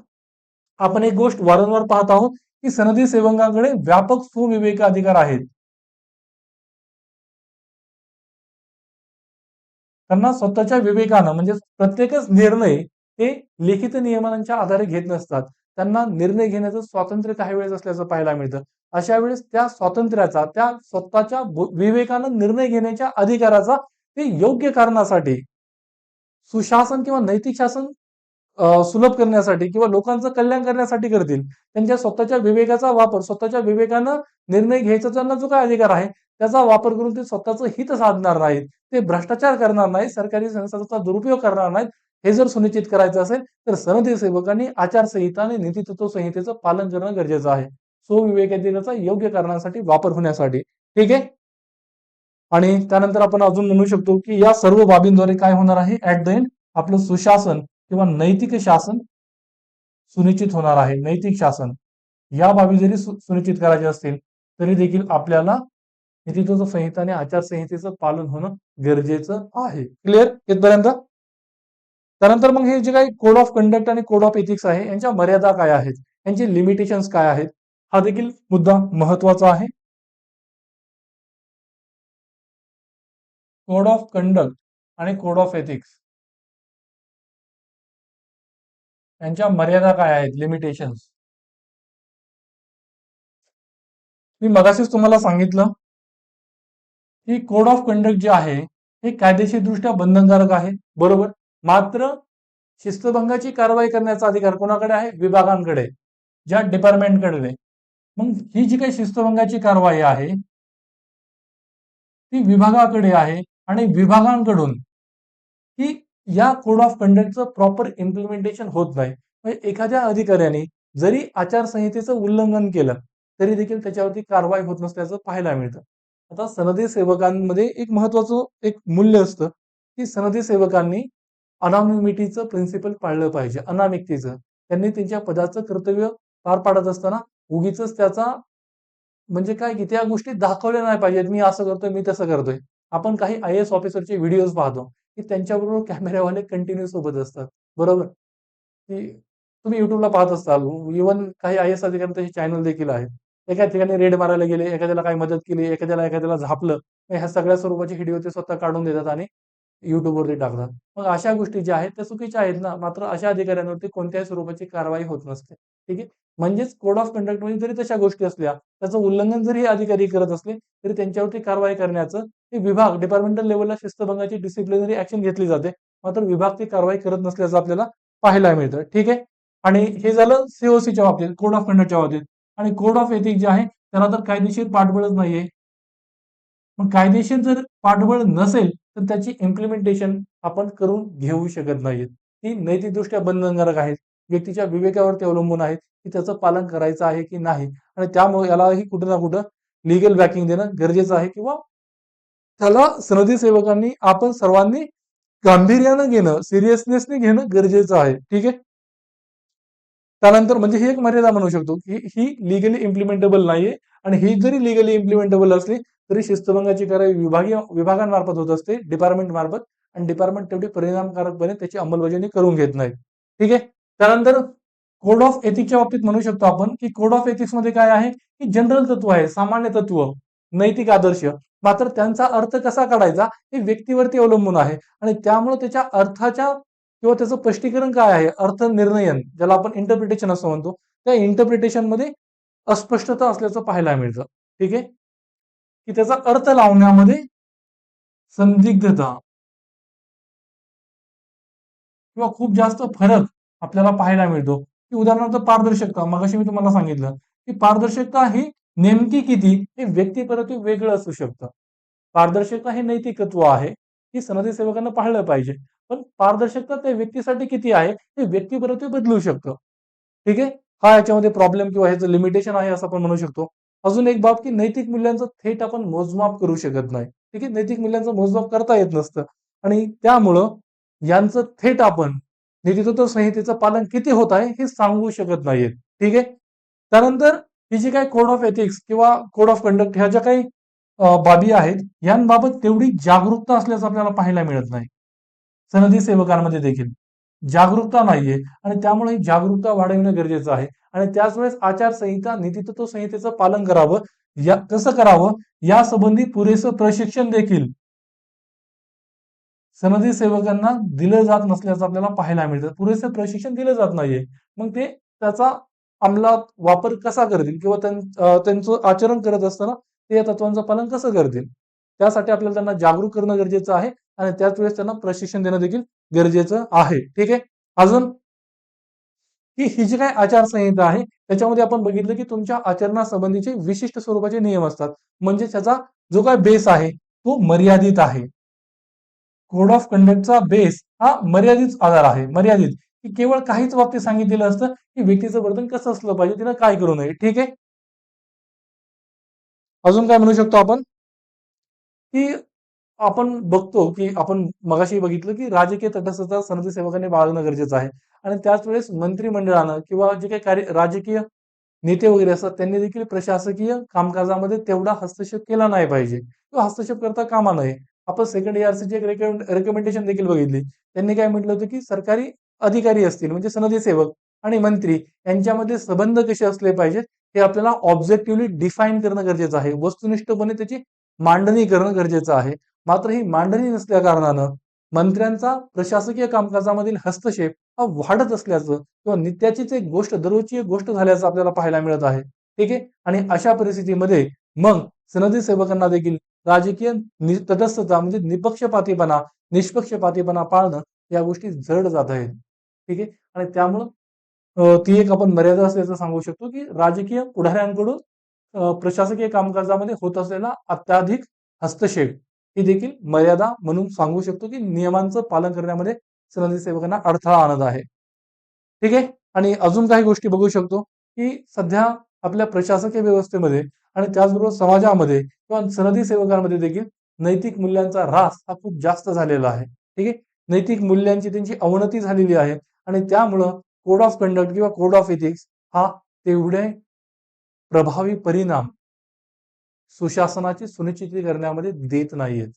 Speaker 1: आपण एक गोष्ट वारंवार पाहत आहोत की सनदी सेवकांकडे व्यापक सुविवेकाधिकार आहेत. त्यांना स्वतःच्या विवेकानं म्हणजे प्रत्येकच निर्णय ते लिखित नियमांच्या आधारे घेत नसतात. त्यांना निर्णय घेण्याचं स्वातंत्र्य काही वेळेस असल्याचं पाहायला मिळतं. अशा वेळेस त्या स्वातंत्र्याचा, त्या स्वतःच्या विवेकानं निर्णय घेण्याच्या अधिकाराचा ते योग्य कारणासाठी सुशासन किंवा नैतिक शासन सुलभ करण्यासाठी किंवा लोकांचं कल्याण करण्यासाठी करतील. त्यांच्या स्वतःच्या विवेकाचा वापर, स्वतःच्या विवेकानं निर्णय घ्यायचा त्यांना जो काय अधिकार आहे त्याचा वापर करून ते स्वतःचं हित साधणार नाहीत. ते भ्रष्टाचार करणार नाहीत, सरकारी संसाधनाचा दुरुपयोग करणार नाहीत. हे जर सुनिश्चित करायचं असेल तर सनदी सेवकांनी आचारसंहिता आणि नीतितत्व संहितेचं पालन करणं गरजेचं आहे. स्वविवेकाधिकाराचा योग्य कारणासाठी वापर होण्यासाठी. ठीक आहे, आणि त्यानंतर आपण अजून म्हणू शकतो की या सर्व बाबींद्वारे काय होणार आहे, ऍट द एंड आपलं सुशासन किंवा नैतिक शासन सुनिश्चित होणार आहे. नैतिक शासन या बाबी जरी सुनिश्चित करायचे असतील तरी देखील आपल्याला नीतितत्व संहिता आणि आचारसंहितेचं पालन होणं गरजेचं आहे. क्लिअर इथपर्यंत? त्यानंतर मग हे जे काही कोड ऑफ कंडक्ट आणि कोड ऑफ एथिक्स आहे यांच्या मर्यादा काय आहेत, यांचे लिमिटेशन्स काय आहेत, हा देखील मुद्दा महत्वाचा आहे. कोड ऑफ कंडक्ट आणि कोड ऑफ एथिक्स यांच्या मर्यादा काय आहेत, लिमिटेशन्स. मी मगाशीच तुम्हाला सांगितलं की कोड ऑफ कंडक्ट जे आहे हे कायदेशीरदृष्ट्या बंधनकारक आहे, बरोबर. मात्र शिस्तभंगाची कारवाई करण्याचा अधिकार कोणाकडे आहे, विभागांकडे, ज्या डिपार्टमेंटकडे. मग ही जी काही शिस्तभंगाची कारवाई आहे ती विभागाकडे आहे आणि विभागांकडून की या कोड ऑफ कंडक्टचं प्रॉपर इम्प्लिमेंटेशन होत नाही. म्हणजे एखाद्या अधिकाऱ्याने जरी आचारसंहितेचं उल्लंघन केलं तरी देखील त्याच्यावरती कारवाई होत नसल्याचं पाहायला मिळतं. आता सनदी सेवकांमध्ये एक महत्वाचं एक मूल्य असतं की सनदी सेवकांनी अनॉनिमिटीचं प्रिन्सिपल पाळलं पाहिजे, अनामिकतेचं. त्यांनी त्यांच्या पदाचं कर्तव्य पार पाडत असताना उगीच त्याचा म्हणजे काय की त्या गोष्टी दाखवल्या नाही पाहिजेत, मी असं करतोय, मी तसं करतोय. आपण काही IAS ऑफिसरचे व्हिडिओज पाहतो की त्यांच्याबरोबर कॅमेरावाले कंटिन्यू सोबत असतात, बरोबर. की तुम्ही युट्यूबला पाहत असाल, इव्हन काही IAS अधिकाऱ्यांचे चॅनल देखील आहेत. एका ठिकाणी रेड मारायला गेले, एखाद्याला काही मदत केली, एखाद्याला झापलं, ह्या सगळ्या स्वरूपाचे व्हिडिओ ते स्वतः काढून देतात आणि युट्यूबवरती टाकतात. मग अशा गोष्टी ज्या आहेत त्या चुकीच्या आहेत ना. मात्र अशा अधिकाऱ्यांवरती कोणत्याही स्वरूपाची कारवाई होत नसते. ठीक आहे, म्हणजेच कोड ऑफ कंडक्ट मध्ये जरी तशा गोष्टी असल्या, त्याचं उल्लंघन जरी हे अधिकारी करत असले तरी त्यांच्यावरती कारवाई करण्याचं हे विभाग डिपार्टमेंटल लेवलला शिस्तभंगाची डिसिप्लिनरी ऍक्शन घेतली जाते. मात्र विभाग ती कारवाई करत नसल्याचं आपल्याला पाहायला मिळतं. ठीक आहे, आणि हे झालं सीओसीच्या बाबतीत, कोड ऑफ कंडक्टच्या बाबतीत. आणि कोड ऑफ एथिक्स जे आहे त्याला तर कायदेशीर पाठबळच नाहीये. मग कायदेशीर जर पाठबळ नसेल तर त्याची इम्प्लिमेंटेशन आपण करून घेऊ शकत नाहीत. ती नैतिकदृष्ट्या बंधनकारक आहेत, व्यक्तीच्या विवेकावरती अवलंबून आहेत की त्याचं पालन करायचं आहे की नाही. आणि त्यामुळे यालाही कुठं ना कुठं लिगल बॅकिंग देणं गरजेचं आहे किंवा त्याला सनदी सेवकांनी आपण सर्वांनी गांभीर्यानं घेणं, सिरियसनेसने घेणं गरजेचं आहे. ठीक आहे, त्यानंतर म्हणजे ही एक मर्यादा म्हणू शकतो की ही लिगली इम्प्लिमेंटेबल नाहीये. आणि ही जरी लिगली इम्प्लिमेंटेबल असली तरी शिस्तभंगाची कारवाई विभागांमार्फत होत असते, डिपार्टमेंट मार्फत. आणि डिपार्टमेंट तेवढी परिणामकारकपणे त्याची अंमलबजावणी करून घेत नाही. ठीक आहे, त्यानंतर कोड ऑफ एथिक्सच्या बाबतीत म्हणू शकतो आपण की कोड ऑफ एथिक्स मध्ये काय आहे की जनरल तत्व आहे, सामान्य तत्व, नैतिक आदर्श. मात्र त्यांचा अर्थ कसा काढायचा हे व्यक्तीवरती अवलंबून आहे. आणि त्यामुळे त्याच्या अर्थाच्या किंवा त्याचं स्पष्टीकरण काय आहे, अर्थ निर्णयन, ज्याला आपण इंटरप्रिटेशन असं म्हणतो, त्या इंटरप्रिटेशन मध्ये अस्पष्टता असल्याचं पाहायला मिळतं. ठीक आहे, की त्याचा अर्थ लावण्यामध्ये संदिग्धता किंवा खूप जास्त फरक आपल्याला पाहायला मिळतो. की उदाहरणार्थ पारदर्शकता, मगाशी मी तुम्हाला सांगितलं की पारदर्शकता ही नेमकी किती हे व्यक्तीपरत्वे वेगळं असू शकतं. पारदर्शकता हे नैतिकत्व आहे, ही सनदी सेवकांना पाळलं पाहिजे. पण पारदर्शकता त्या व्यक्तीसाठी किती आहे हे व्यक्तीपरत्वे बदलू शकतं. ठीक आहे, हा याच्यामध्ये प्रॉब्लेम किंवा ह्याचं लिमिटेशन आहे असं आपण म्हणू शकतो. अजून एक बाब की नैतिक मूल्यांचं थेट आपण मोजमाप करू शकत नाही. ठीक आहे, नैतिक मूल्यांचं मोजमाप करता येत नसतं. आणि त्यामुळं यांचं थेट आपण नीतितत्व संहितेचं पालन किती होत आहे हे सांगू शकत नाहीये. ठीक आहे, त्यानंतर हे जे काही कोड ऑफ एथिक्स किंवा कोड ऑफ कंडक्ट ह्या ज्या काही बाबी आहेत यांबाबत तेवढी जागरूकता असल्याचं आपल्याला पाहायला मिळत नाही. सनदी सेवकांमध्ये देखील जागरूकता नाहीये आणि त्यामुळे ही जागरूकता वाढवणं गरजेचं आहे. आणि त्याच वेळेस आचारसंहिता, नीतितत्व संहितेचं पालन करावं. या कसं करावं यासंबंधी पुरेसं प्रशिक्षण देखील सनदी सेवकांना दिलं जात नसल्याचं आपल्याला पाहायला मिळतं. पुरेसं प्रशिक्षण दिलं जात नाहीये. मग ते त्याचा अंमलात वापर कसा करतील किंवा त्यांचं आचरण करत असताना ते या तत्वांचं पालन कसं करतील? त्यासाठी आपल्याला त्यांना जागरूक करणं गरजेचं आहे आणि त्याच वेळेस त्यांना प्रशिक्षण देणं देखील गरजेचं आहे. ठीक आहे. अजून की ही जी काही आचारसंहिता आहे त्याच्यामध्ये आपण बघितलं की तुमच्या आचरणासंबंधीचे विशिष्ट स्वरूपाचे नियम असतात. म्हणजे त्याचा जो काही बेस आहे तो मर्यादित आहे. कोड ऑफ कंडक्टचा बेस हा मर्यादित आधार आहे. मर्यादित की केवळ काहीच बाबतीत सांगितलेलं असतं की व्यक्तीचं वर्तन कसं असलं पाहिजे, तिनं काय करू नये. ठीक आहे. अजून काय म्हणू शकतो आपण की आपण बघतो की आपण मगाशी बघितलं की राजकीय तटस्थता सनदी सेवकांनी बाळगणं गरजेचं आहे आणि त्याच वेळेस मंत्रिमंडळानं किंवा जे काही राजकीय नेते वगैरे असतात त्यांनी देखील प्रशासकीय कामकाजामध्ये तेवढा हस्तक्षेप केला नाही पाहिजे किंवा हस्तक्षेप करता कामा नये. आपण सेकंड ची एक रेकमेंडेशन देखील बघितली. त्यांनी काय म्हटलं होतं की सरकारी अधिकारी असतील म्हणजे सनदी सेवक आणि मंत्री यांच्यामध्ये संबंध कसे असले पाहिजेत हे आपल्याला ऑब्जेक्टिव्हली डिफाईन करणं गरजेचं आहे. वस्तुनिष्ठपणे त्याची मांडणी करणं गरजेचं आहे. मात्र ही मांडणी नसल्या कारणानं मंत्र्यांचा प्रशासकीय कामकाजामधील हस्तक्षेप हा वाढत असल्याचं किंवा नित्याचीच एक गोष्ट दररोजची एक गोष्ट झाल्याचं आपल्याला पाहायला मिळत आहे. ठीक आहे. आणि अशा परिस्थितीमध्ये मग सनदी सेवकांना देखील राजकीय तटस्थता म्हणजे निपक्षपातीपणा निष्पक्षपातीपणा पाळणं या गोष्टी जड जात आहेत. ठीक आहे. आणि त्यामुळं ती एक आपण मर्यादा असल्याचं सांगू शकतो की राजकीय पुढाऱ्यांकडून प्रशासकीय कामकाजामध्ये होत असलेला अत्याधिक हस्तक्षेप ही देखील मर्यादा म्हणून सांगू शकतो की नियमांचं पालन करण्यामध्ये सनदी सेवकांना अडथळा आणत आहे. ठीक आहे. आणि अजून काही गोष्टी बघू शकतो की सध्या आपल्या प्रशासकीय व्यवस्थेमध्ये आणि त्याचबरोबर समाजामध्ये किंवा सनदी सेवकांमध्ये देखील नैतिक मूल्यांचा ऱ्हास हा खूप जास्त झालेला आहे. ठीक आहे. नैतिक मूल्यांची त्यांची अवनती झालेली आहे आणि त्यामुळं कोड ऑफ कंडक्ट किंवा कोड ऑफ एथिक्स हा तेवढे प्रभावी परिणाम सुशासनाची सुनिश्चिती करण्यामध्ये देत नाहीयेत.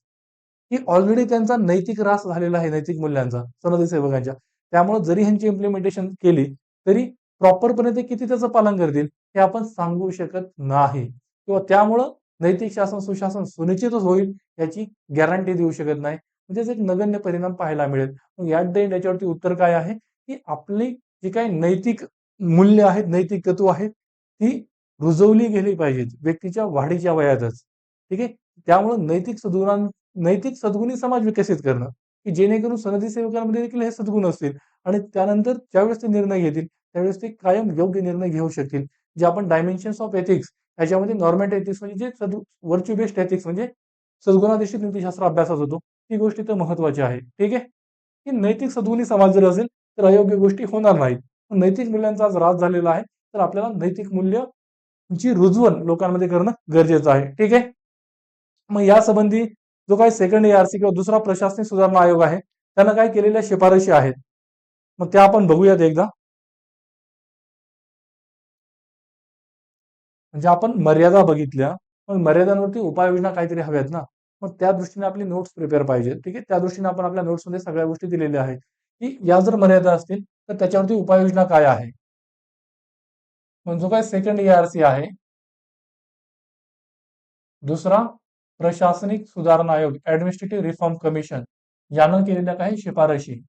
Speaker 1: की ऑलरेडी त्यांचा नैतिक ऱ्हास झालेला आहे नैतिक मूल्यांचा सनदी सेवकांच्या. त्यामुळे जरी ह्यांची इम्प्लिमेंटेशन केली तरी प्रॉपरपणे ते किती त्याचं पालन करतील हे आपण सांगू शकत नाही किंवा त्यामुळं नैतिक शासन सुशासन सुनिश्चितच होईल याची गॅरंटी देऊ शकत नाही. म्हणजेच एक नगण्य परिणाम पाहायला मिळेल. मग ॲट द एंड याच्यावरती उत्तर काय आहे की आपली जी काही नैतिक मूल्य आहेत नैतिक तत्व आहेत ती रुजवली गेली पाहिजेत व्यक्तीच्या वाढीच्या वयातच. ठीक आहे. त्यामुळे नैतिक सद्गुणी समाज विकसित करणं की जेणेकरून सनदी सेवकांमध्ये देखील हे सद्गुण असतील आणि त्यानंतर ज्यावेळेस ते निर्णय घेतील त्यावेळेस ते कायम योग्य निर्णय घेऊ शकतील. जे आपण डायमेन्शन्स ऑफ एथिक्स याच्यामध्ये नॉर्मॅट एथिक्स म्हणजे जे व्हर्च्यू बेस्ड एथिक्स म्हणजे सद्गुणाधिष्ठित नीतिशास्त्र अभ्यासात होतो. ही गोष्ट इथं महत्वाची आहे. ठीक आहे. की नैतिक सद्गुणी समाज जर असेल तर अयोग्य गोष्टी होणार नाहीत. नैतिक मूल्यांचा आज ऱ्हास झालेला आहे तर आपल्याला नैतिक मूल्य ची रुजवण लोकांमध्ये करणं गरजेचं आहे. ठीक आहे. मग यासंबंधी जो काही सेकंड एआरसी किंवा दुसरा प्रशासनिक सुधारणा आयोग आहे त्यानं काय केलेल्या शिफारशी आहेत. मग त्या आपण बघूयात एकदा. म्हणजे आपण मर्यादा बघितल्या, मग मर्यादांवरती उपाययोजना काहीतरी हव्यात ना. मग त्या दृष्टीने आपली नोट्स प्रिपेअर पाहिजे. ठीक आहे. त्या दृष्टीने आपण आपल्या नोट्समध्ये सगळ्या गोष्टी दिलेल्या आहेत, की या जर मर्यादा असतील तर त्याच्यावरती उपाययोजना काय आहे. मग जो काही सेकंड एआरसी आहे, दुसरा प्रशासनिक सुधारणा आयोग ऍडमिनिस्ट्रेटिव्ह रिफॉर्म कमिशन यानं केलेल्या काही शिफारशी.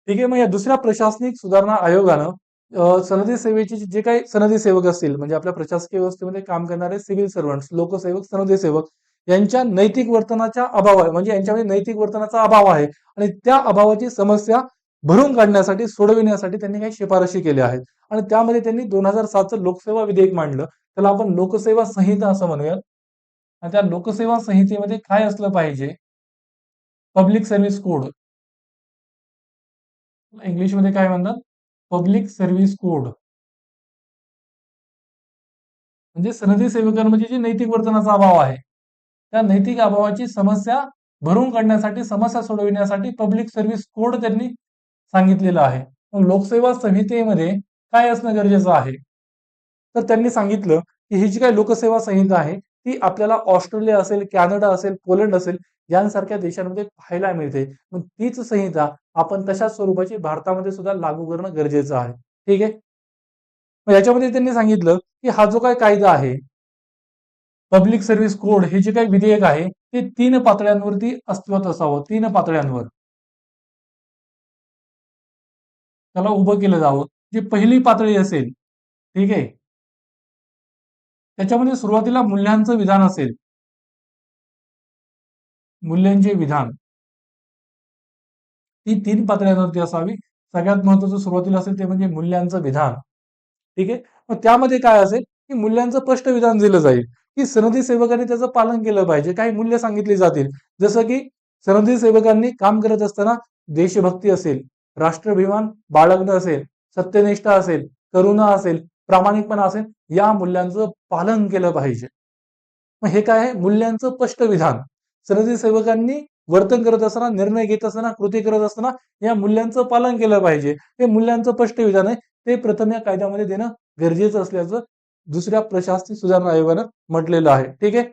Speaker 1: ठीक आहे. मग या दुसऱ्या प्रशासनिक सुधारणा आयोगानं सनदी सेवेचे जे काही सनदी सेवक असतील म्हणजे आपल्या प्रशासकीय व्यवस्थेमध्ये काम करणारे सिव्हिल सर्वंट्स लोकसेवक सनदी सेवक यांच्या नैतिक वर्तनाच्या अभाव आहे म्हणजे यांच्यामध्ये नैतिक वर्तनाचा अभाव आहे आणि त्या अभावाची समस्या भरून काढण्यासाठी सोडविण्यासाठी त्यांनी काही शिफारशी केल्या आहेत आणि त्यामध्ये त्यांनी 2007चं लोकसेवा विधेयक मांडलं. त्याला आपण लोकसेवा संहिता असं म्हणूयात. आणि त्या लोकसेवा संहितेमध्ये काय असलं पाहिजे पब्लिक सर्व्हिस कोड इंग्लिशमध्ये काय म्हणतात पब्लिक सर्व्हिस कोड म्हणजे सनदी सेवकांमध्ये जी नैतिक वर्तनाचा अभाव आहे, त्या नैतिक अभावाची समस्या भरून काढण्यासाठी, समस्या सोडविण्यासाठी पब्लिक सर्व्हिस कोड त्यांनी सांगितलेलं आहे. मग लोकसेवा संहितेमध्ये काय असणं गरजेचं आहे? तर त्यांनी सांगितलं की ही जी काही लोकसेवा संहिता आहे ती आपल्याला ऑस्ट्रेलिया असेल, कॅनडा असेल, पोलंड असेल यांसारख्या देशांमध्ये पाहायला मिळते. मग तीच संहिता आपण तशाच स्वरूपाची भारतामध्ये सुद्धा लागू करणं गरजेचं आहे. ठीक आहे. मग याच्यामध्ये त्यांनी सांगितलं की हा जो काही कायदा आहे, पब्लिक सर्व्हिस कोड हे जे काही विधेयक आहे ते 3 पातळ्यांवरती अस्तित्वात असावं. 3 पातळ्यांवर त्याला उभं केलं जावं. जी पहिली पातळी असेल, ठीक आहे, त्याच्यामध्ये सुरुवातीला मूल्यांचं विधान असेल. मूल्यांचे विधान ती 3 पातळ्यांवरती असावी. सगळ्यात महत्वाचं सुरुवातीला असेल ते म्हणजे मूल्यांचं विधान. ठीक आहे. मग त्यामध्ये काय असेल की मूल्यांचं स्पष्ट विधान दिलं जाईल की सनदी सेवकांनी त्याचं पालन केलं पाहिजे. काही मूल्य सांगितली जातील, जसं की सनदी सेवकांनी काम करत असताना देशभक्ती असेल, राष्ट्राभिमान बाळगणं असेल, सत्यनिष्ठा असेल, करुणा असेल, प्रामाणिकपणा असेल, या मूल्यांचं पालन केलं पाहिजे. मग हे काय आहे? मूल्यांचं स्पष्ट विधान. सनदी सेवकांनी वर्तन करत असताना, निर्णय घेत असताना, कृती करत असताना या मूल्यांचं पालन केलं पाहिजे. हे मूल्यांचं स्पष्ट विधान आहे. ते प्रथम या कायद्यामध्ये देणं गरजेचं असल्याचं दुसऱ्या प्रशासकीय सुधारणा आयोगानं म्हटलेलं आहे. ठीक आहे.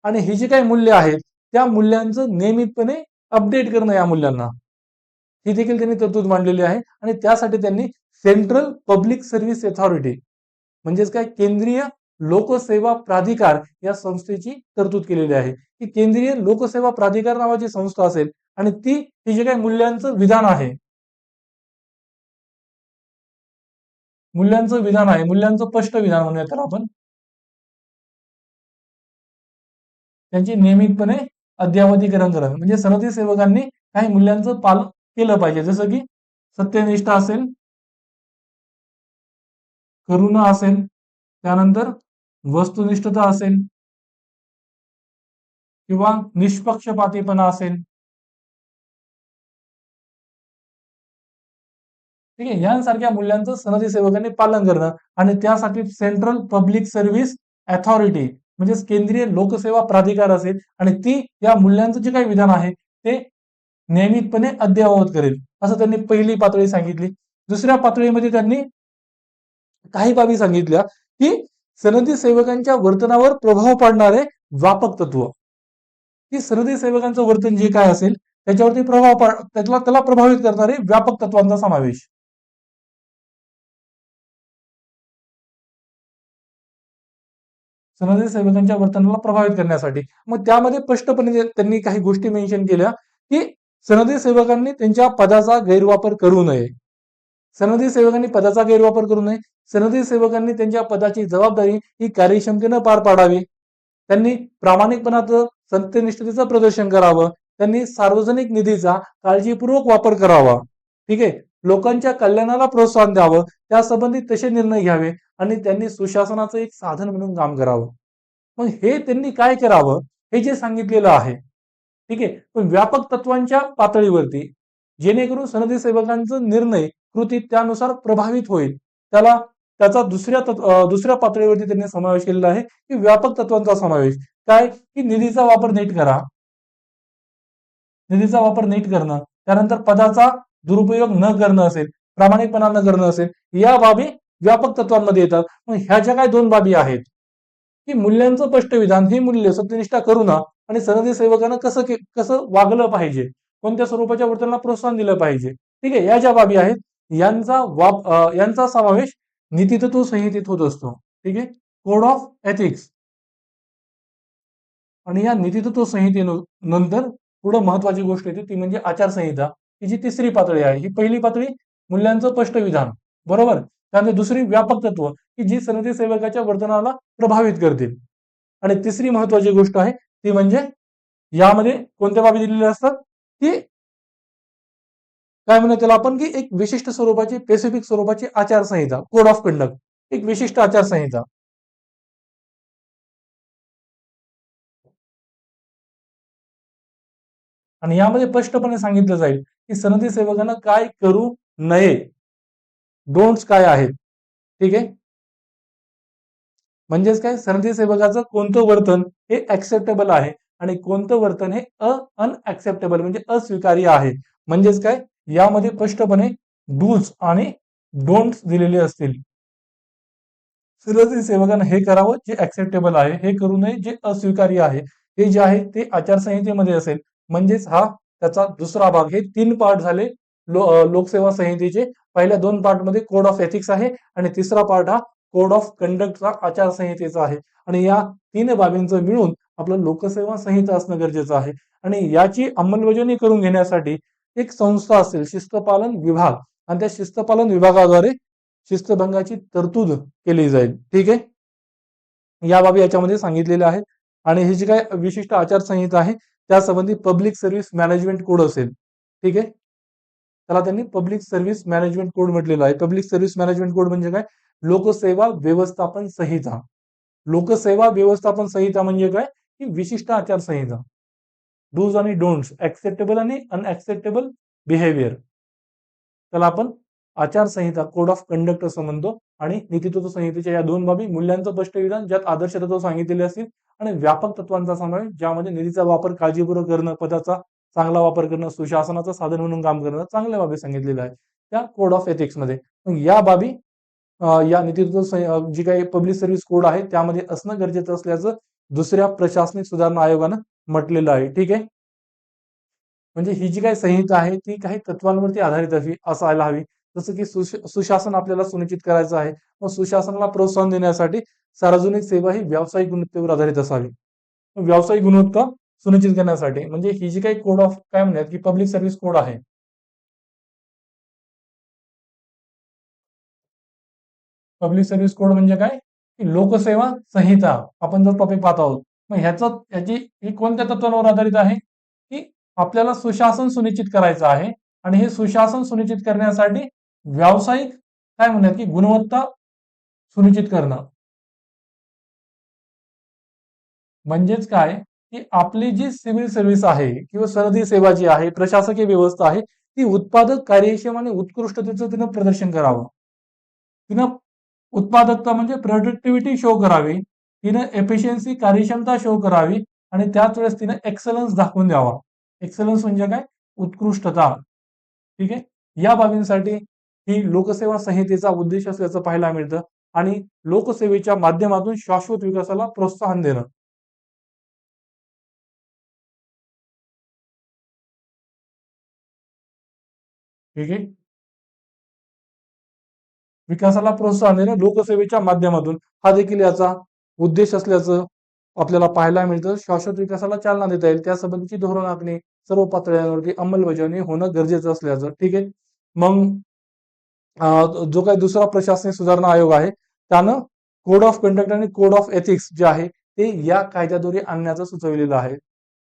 Speaker 1: आणि ही जी काही मूल्य आहेत त्या मूल्यांचं नियमितपणे अपडेट करणं या मूल्यांना, ही देखील त्यांनी तरतूद मांडलेली आहे. आणि त्यासाठी त्यांनी सेंट्रल पब्लिक सर्व्हिस अथॉरिटी म्हणजेच काय केंद्रीय लोकसेवा प्राधिकार या संस्थेची तरतूद केलेली आहे. की केंद्रीय लोकसेवा प्राधिकार नावाची संस्था असेल आणि ती ही जे काही मूल्यांचं विधान आहे, मूल्यांचं विधान आहे, मूल्यांचं स्पष्ट विधान म्हणूया त्याला आपण, त्यांची नियमितपणे अद्ययावतीकरण करणं. म्हणजे सनदी सेवकांनी काही मूल्यांचं पालन केलं पाहिजे, जसं की सत्यनिष्ठा असेल, करुणा असेल, त्यानंतर वस्तुनिष्ठता असेल किंवा निष्पक्षपातीपणा असेल. ठीक आहे. यांसारख्या मूल्यांचं सनदी सेवकांनी पालन करणं आणि त्यासाठी सेंट्रल पब्लिक सर्व्हिस अथॉरिटी म्हणजेच केंद्रीय लोकसेवा प्राधिकार असेल आणि ती या मूल्यांचं जे काही विधान आहे ते नियमितपणे अद्ययावत करेल, असं त्यांनी पहिली पातळी सांगितली. दुसऱ्या पातळीमध्ये त्यांनी काही बाबी सांगितल्या की सनदी सेवकांच्या वर्तनावर प्रभाव पाडणारे व्यापक तत्व, की सनदी सेवकांचं वर्तन जे काय असेल त्याच्यावरती त्याला प्रभावित करणारे व्यापक तत्वांचा समावेश. सनदी सेवकांच्या वर्तनाला प्रभावित करण्यासाठी. मग त्यामध्ये स्पष्टपणे त्यांनी काही गोष्टी मेन्शन केल्या की सनदी सेवकांनी त्यांच्या पदाचा गैरवापर करू नये. सनदी सेवकांनी पदाचा गैरवापर करू नये. सनदी सेवकांनी त्यांच्या पदाची जबाबदारी ही कार्यक्षमतेनं पार पाडावी. त्यांनी प्रामाणिकपणाचं, सत्यनिष्ठतेचं प्रदर्शन करावं. त्यांनी सार्वजनिक निधीचा काळजीपूर्वक वापर करावा. ठीक आहे. लोकांच्या कल्याणाला प्रोत्साहन द्यावं, त्यासंबंधी तसे निर्णय घ्यावे आणि त्यांनी सुशासनाचं एक साधन म्हणून काम करावं. मग हे त्यांनी काय करावं हे जे सांगितलेलं आहे, ठीक आहे, पण व्यापक तत्वांच्या पातळीवरती, जेणेकरून सनदी सेवकांचा निर्णय कृती त्यानुसार प्रभावित होईल, त्याला त्याचा दुसऱ्या पातळीवरती त्यांनी समावेश केलेला आहे की व्यापक तत्वांचा समावेश. काय की निधीचा वापर नीट करणं, त्यानंतर पदाचा दुरुपयोग न करणं असेल, प्रामाणिकपणा न करणं असेल, या बाबी व्यापक तत्वांमध्ये येतात. मग ह्या ज्या काही 2 बाबी आहेत की मूल्यांचं स्पष्ट विधान, ही मूल्य सत्यनिष्ठा करुणा आणि सनदी सेवकांना कसं वागलं पाहिजे, कोणत्या स्वरूपाच्या वर्तनाला प्रोत्साहन दिलं पाहिजे, ठीक आहे, या ज्या बाबी आहेत यांचा समावेश नीतितत्व संहितेत होत असतो. ठीक आहे. Code of ethics. आणि या नीतितत्व संहितेनंतर पुढे महत्वाची गोष्ट येते ती म्हणजे आचारसंहिता, ही जी तिसरी पातळी आहे. ही पहिली पातळी मूल्यांचं स्पष्ट विधान, बरोबर. त्यानंतर दुसरी व्यापक तत्व की जी सनदी सेवकाच्या वर्तनाला प्रभावित करतील. आणि तिसरी महत्वाची गोष्ट आहे ती म्हणजे यामध्ये कोणत्या बाबी दिलेल्या असतात की काय म्हणूया त्याला आपण की एक विशिष्ट स्वरूपाची, स्पेसिफिक स्वरूपाची आचारसंहिता, कोड ऑफ कंडक्ट, एक विशिष्ट आचारसंहिता. आणि यामध्ये स्पष्टपणे सांगितलं जाईल की सनदी सेवकांना काय करू नये, डोंट्स काय आहेत. ठीक आहे. म्हणजेच काय, सनदी सेवकाचं कोणतं वर्तन हे ऍक्सेप्टेबल आहे आणि कोणतं वर्तन हे अनऍक्सेप्टेबल म्हणजे अस्वीकार्य आहे. म्हणजेच काय, यामध्ये स्पष्टपणे डूज आणि डोंट्स दिलेले असतील. सनदी सेवकांना हे करावं जे ऍक्सेप्टेबल आहे, हे करू नये जे अस्वीकार्य आहे. हे जे आहे ते आचारसंहितेमध्ये असेल. म्हणजेच हा त्याचा दुसरा भाग. हे 3 पार्ट झाले लोकसेवा संहितेचे. पहिल्या 2 पार्ट मध्ये कोड ऑफ एथिक्स आहे आणि तिसरा पार्ट हा कोड ऑफ कंडक्टचा आचारसंहितेचा आहे. आणि या 3 बाबींचं मिळून आपलं लोकसेवा संहिता असणं गरजेचं आहे. आणि याची अंमलबजावणी करून घेण्यासाठी एक संस्था असेल, शिस्तपालन विभाग, आणि त्या शिस्तपालन विभागाद्वारे शिस्तभंगाची तरतूद केली जाईल. ठीक आहे, या बाबी याच्यामध्ये सांगितलेल्या आहेत. आणि ही जी काय विशिष्ट आचारसंहिता आहे त्यासंबंधी पब्लिक सर्व्हिस मॅनेजमेंट कोड असेल. ठीक आहे, त्याला त्यांनी पब्लिक सर्व्हिस मॅनेजमेंट कोड म्हटलेला आहे. पब्लिक सर्व्हिस मॅनेजमेंट कोड म्हणजे काय, लोकसेवा व्यवस्थापन संहिता. लोकसेवा व्यवस्थापन संहिता म्हणजे काय, ही विशिष्ट आचारसंहिता. डूज आणि डोंट्स, ऍक्सेप्टेबल आणि अनऍक्सेप्टेबल बिहेवियर, त्याला आपण आचारसंहिता कोड ऑफ कंडक्ट असं म्हणतो. आणि नीतितत्व संहितेच्या या 2 बाबी, मूल्यांचं स्पष्ट विधान ज्यात आदर्श तत्व सांगितलेले असतील आणि व्यापक तत्वांचा समावेश ज्यामध्ये निधीचा वापर काळजीपूर्वक करणं, पदाचा चांगला वापर करणं, सुशासनाचं साधन म्हणून काम करणं, चांगल्या बाबी सांगितलेल्या आहेत त्या कोड ऑफ एथिक्स मध्ये. मग या बाबी या नीतितत्व जी काही पब्लिक सर्व्हिस कोड आहे त्यामध्ये असणं गरजेचं असल्याचं दुसऱ्या प्रशासनिक सुधारणा आयोगानं म्हटलेलं आहे. ठीक आहे, म्हणजे ही जी काही संहिता आहे ती काही तत्वांवरती आधारित असायला हवी. जसं की सुशासन आपल्याला सुनिश्चित करायचं आहे, मग सुशासनाला प्रोत्साहन देण्यासाठी सार्वजनिक सेवा ही व्यावसायिक गुणवत्तेवर आधारित असावी. व्यावसायिक गुणवत्ता सुनिश्चित करण्यासाठी म्हणजे ही जी काही कोड ऑफ काय म्हणतात की पब्लिक सर्व्हिस कोड आहे, पब्लिक सर्व्हिस कोड म्हणजे काय, की लोकसेवा संहिता आपण जर टॉपिक पाहत आहोत. मग ह्याची ही कोणत्या तत्वांवर आधारित आहे, की आपल्याला सुशासन सुनिश्चित करायचं आहे आणि हे सुशासन सुनिश्चित करण्यासाठी व्यावसायिक काय म्हणतात की गुणवत्ता सुनिश्चित करणं. म्हणजेच काय, की आपली जी सिव्हिल सर्व्हिस आहे किंवा सनदी सेवा जी आहे, प्रशासकीय व्यवस्था आहे, ती उत्पादक, कार्यक्षम आणि उत्कृष्टतेचं तिनं प्रदर्शन करावं. तिनं उत्पादकता म्हणजे प्रोडक्टिव्हिटी शो करावी, तिनं एफिशियन्सी कार्यक्षमता शो करावी आणि त्याच वेळेस तिनं एक्सलन्स दाखवून द्यावा. एक्सलन्स म्हणजे काय, उत्कृष्टता. ठीक आहे, या बाबींसाठी ही लोकसेवा संहितेचा उद्देश असल्याचं पाहायला मिळतं. आणि लोकसेवेच्या माध्यमातून शाश्वत विकासाला प्रोत्साहन देणं. ठीक आहे, विकासाला प्रोत्साहन देणं लोकसेवेच्या माध्यमातून हा देखील याचा उद्देश असल्याचं आपल्याला पाहायला मिळतं. शाश्वत विकासाला चालना देता येईल त्यासंबंधीची धोरण आखणे, सर्व पातळ्यांवरती अंमलबजावणी होणं गरजेचं असल्याचं. ठीक आहे, मग जो काही दुसरा प्रशासनिक सुधारणा आयोग आहे त्यानं कोड ऑफ कंडक्ट आणि कोड ऑफ एथिक्स जे आहे ते या कायद्याद्वारे आणण्याचं सुचवलेलं आहे.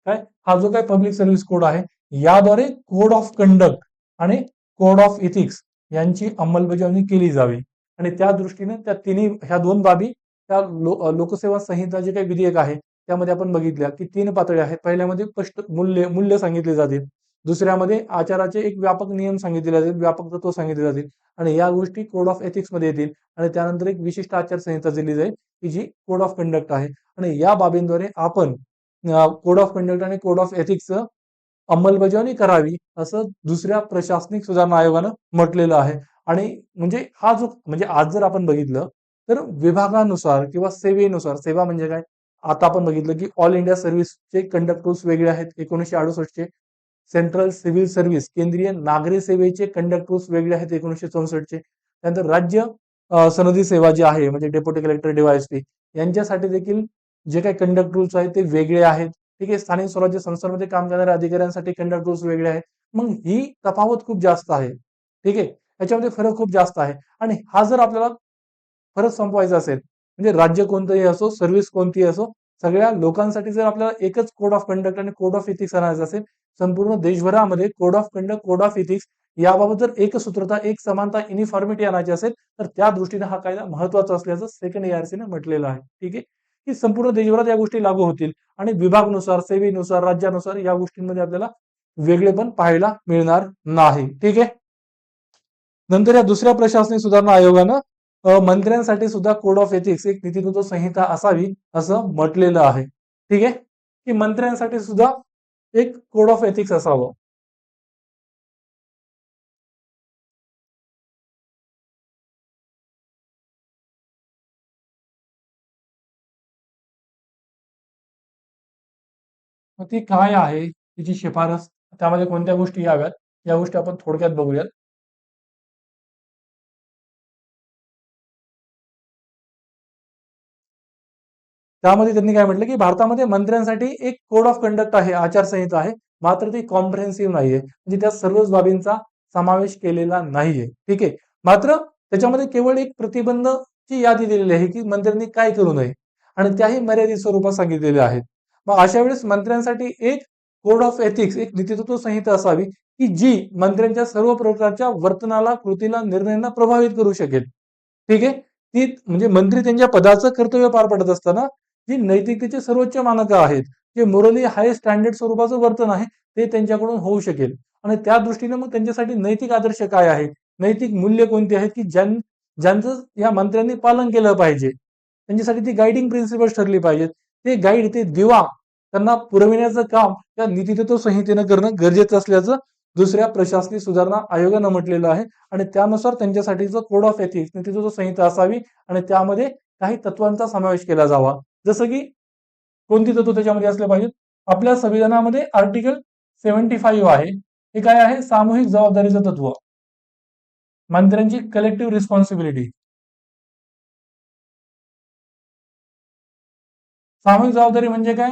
Speaker 1: काय, हा जो काही पब्लिक सर्व्हिस कोड आहे याद्वारे कोड ऑफ कंडक्ट आणि कोड ऑफ इथिक्स यांची अंमलबजावणी केली जावी. आणि त्या दृष्टीने त्या तिन्ही ह्या 2 बाबी त्या लोकसेवा संहिता जे काही विधेयक आहे त्यामध्ये आपण बघितल्या की 3 पातळ्या आहेत. पहिल्यामध्ये स्पष्ट मूल्य सांगितले जातील, दुसऱ्यामध्ये आचाराचे एक व्यापक नियम सांगितले जातील, व्यापक तत्व सांगितले जातील आणि या गोष्टी कोड ऑफ एथिक्स मध्ये येतील. आणि त्यानंतर एक विशिष्ट आचारसंहिता दिली जाईल की जी कोड ऑफ कंडक्ट आहे. आणि या बाबींद्वारे आपण कोड ऑफ कंडक्ट आणि कोड ऑफ एथिक्स अंमलबजावणी करावी असं दुसऱ्या प्रशासनिक सुधारणा आयोगानं म्हटलेलं आहे. आणि म्हणजे हा जो म्हणजे आज जर आपण बघितलं तर विभागानुसार किंवा सेवेनुसार, सेवा म्हणजे काय, आता आपण बघितलं की ऑल इंडिया सर्व्हिसचे कंडक्ट रूल्स वेगळे आहेत 1968 चे, सेंट्रल सिव्हिल सर्व्हिस केंद्रीय नागरी सेवेचे कंडक्ट रूल्स वेगळे आहेत 1964 चे, त्यानंतर राज्य सनदी सेवा जी आहे म्हणजे डेप्युटी कलेक्टर डीवायएसपी यांच्यासाठी देखील जे काही कंडक्ट रूल्स आहेत ते वेगळे आहेत. ठीक आहे, स्थानिक स्वराज्य संस्थांमध्ये काम करणाऱ्या अधिकाऱ्यांसाठी कंडक्ट रूल्स वेगळे आहेत. मग ही तफावत खूप जास्त आहे. ठीक आहे, याच्यामध्ये फरक खूप जास्त आहे. आणि हा जर आपल्याला फरक संपवायचा असेल म्हणजे राज्य कोणतंही असो, सर्व्हिस कोणतीही असो, सगळ्या लोकांसाठी जर आपल्याला एकच कोड ऑफ कंडक्ट आणि कोड ऑफ इथिक्स आणायचं असेल, संपूर्ण देशभरामध्ये code of conduct, code of ethics याबाबत जर एकसूत्रता, एक समानता, युनिफॉर्मिटी आणायची असेल तर त्या दृष्टीने हा कायदा महत्वाचा असल्याचं सेकंड एआरसीने म्हटलेलं आहे. ठीक आहे, की संपूर्ण देशभरात या गोष्टी लागू होतील आणि विभागानुसार, सेवेनुसार, राज्यानुसार या गोष्टींमध्ये आपल्याला वेगळेपण पाहायला मिळणार नाही. ठीक आहे, नंतर या दुसऱ्या प्रशासनिक सुधारणा आयोगानं मंत्र्यांसाठी सुद्धा कोड ऑफ एथिक्स एक नीतितत्व संहिता असावी असं म्हटलेलं आहे. ठीक आहे, की मंत्र्यांसाठी सुद्धा एक कोड ऑफ एथिक्स असावं. मग ती काय आहे तिची शिफारस, त्यामध्ये कोणत्या गोष्टी याव्यात, या गोष्टी आपण थोडक्यात बघूयात. त्यामध्ये त्यांनी काय म्हटलं की भारतामध्ये मंत्र्यांसाठी एक कोड ऑफ कंडक्ट आहे, आचारसंहिता आहे, मात्र ती कॉम्प्रिहेन्सिव्ह नाहीये, म्हणजे त्या सर्वच बाबींचा समावेश केलेला नाहीये. ठीक आहे, मात्र त्याच्यामध्ये केवळ एक प्रतिबंधची यादी दिलेली आहे की मंत्र्यांनी काय करू नये, आणि त्याही मर्यादित स्वरूपात सांगितलेल्या आहेत. मग अशा वेळेस मंत्र्यांसाठी एक कोड ऑफ एथिक्स, एक नीतितत्व संहिता असावी की जी मंत्र्यांच्या सर्व प्रकारच्या वर्तनाला, कृतीला, निर्णयांना प्रभावित करू शकेल. ठीक आहे, ती म्हणजे मंत्री त्यांच्या पदाचं कर्तव्य पार पडत असताना जी नैतिकतेचे सर्वोच्च मानक आहेत, जे मोरली हाय स्टँडर्ड स्वरूपाचं वर्तन आहे, ते त्यांच्याकडून होऊ शकेल. आणि त्या दृष्टीने मग त्यांच्यासाठी नैतिक आदर्श काय आहेत, नैतिक मूल्य कोणती आहेत की ज्यांचं या मंत्र्यांनी पालन केलं पाहिजे, त्यांच्यासाठी ती गायडिंग प्रिन्सिपल्स ठरली पाहिजेत. ते गाईड, ते दिवा त्यांना पुरविण्याचं काम या नीतितत्व संहितेनं करणं गरजेचं असल्याचं दुसऱ्या प्रशासकीय सुधारणा आयोगानं म्हटलेलं आहे. आणि त्यानुसार त्यांच्यासाठीचं कोड ऑफ एथिक्स, नीतितत्व संहिता असावी, आणि त्यामध्ये काही तत्वांचा समावेश केला जावा. जसं की कोणती तत्व त्याच्यामध्ये असले पाहिजेत? आपल्या संविधानामध्ये आर्टिकल 75 आहे. हे काय आहे? सामूहिक जबाबदारीचं तत्व, मंत्र्यांची कलेक्टिव्ह रिस्पॉन्सिबिलिटी. सामूहिक जबाबदारी म्हणजे काय?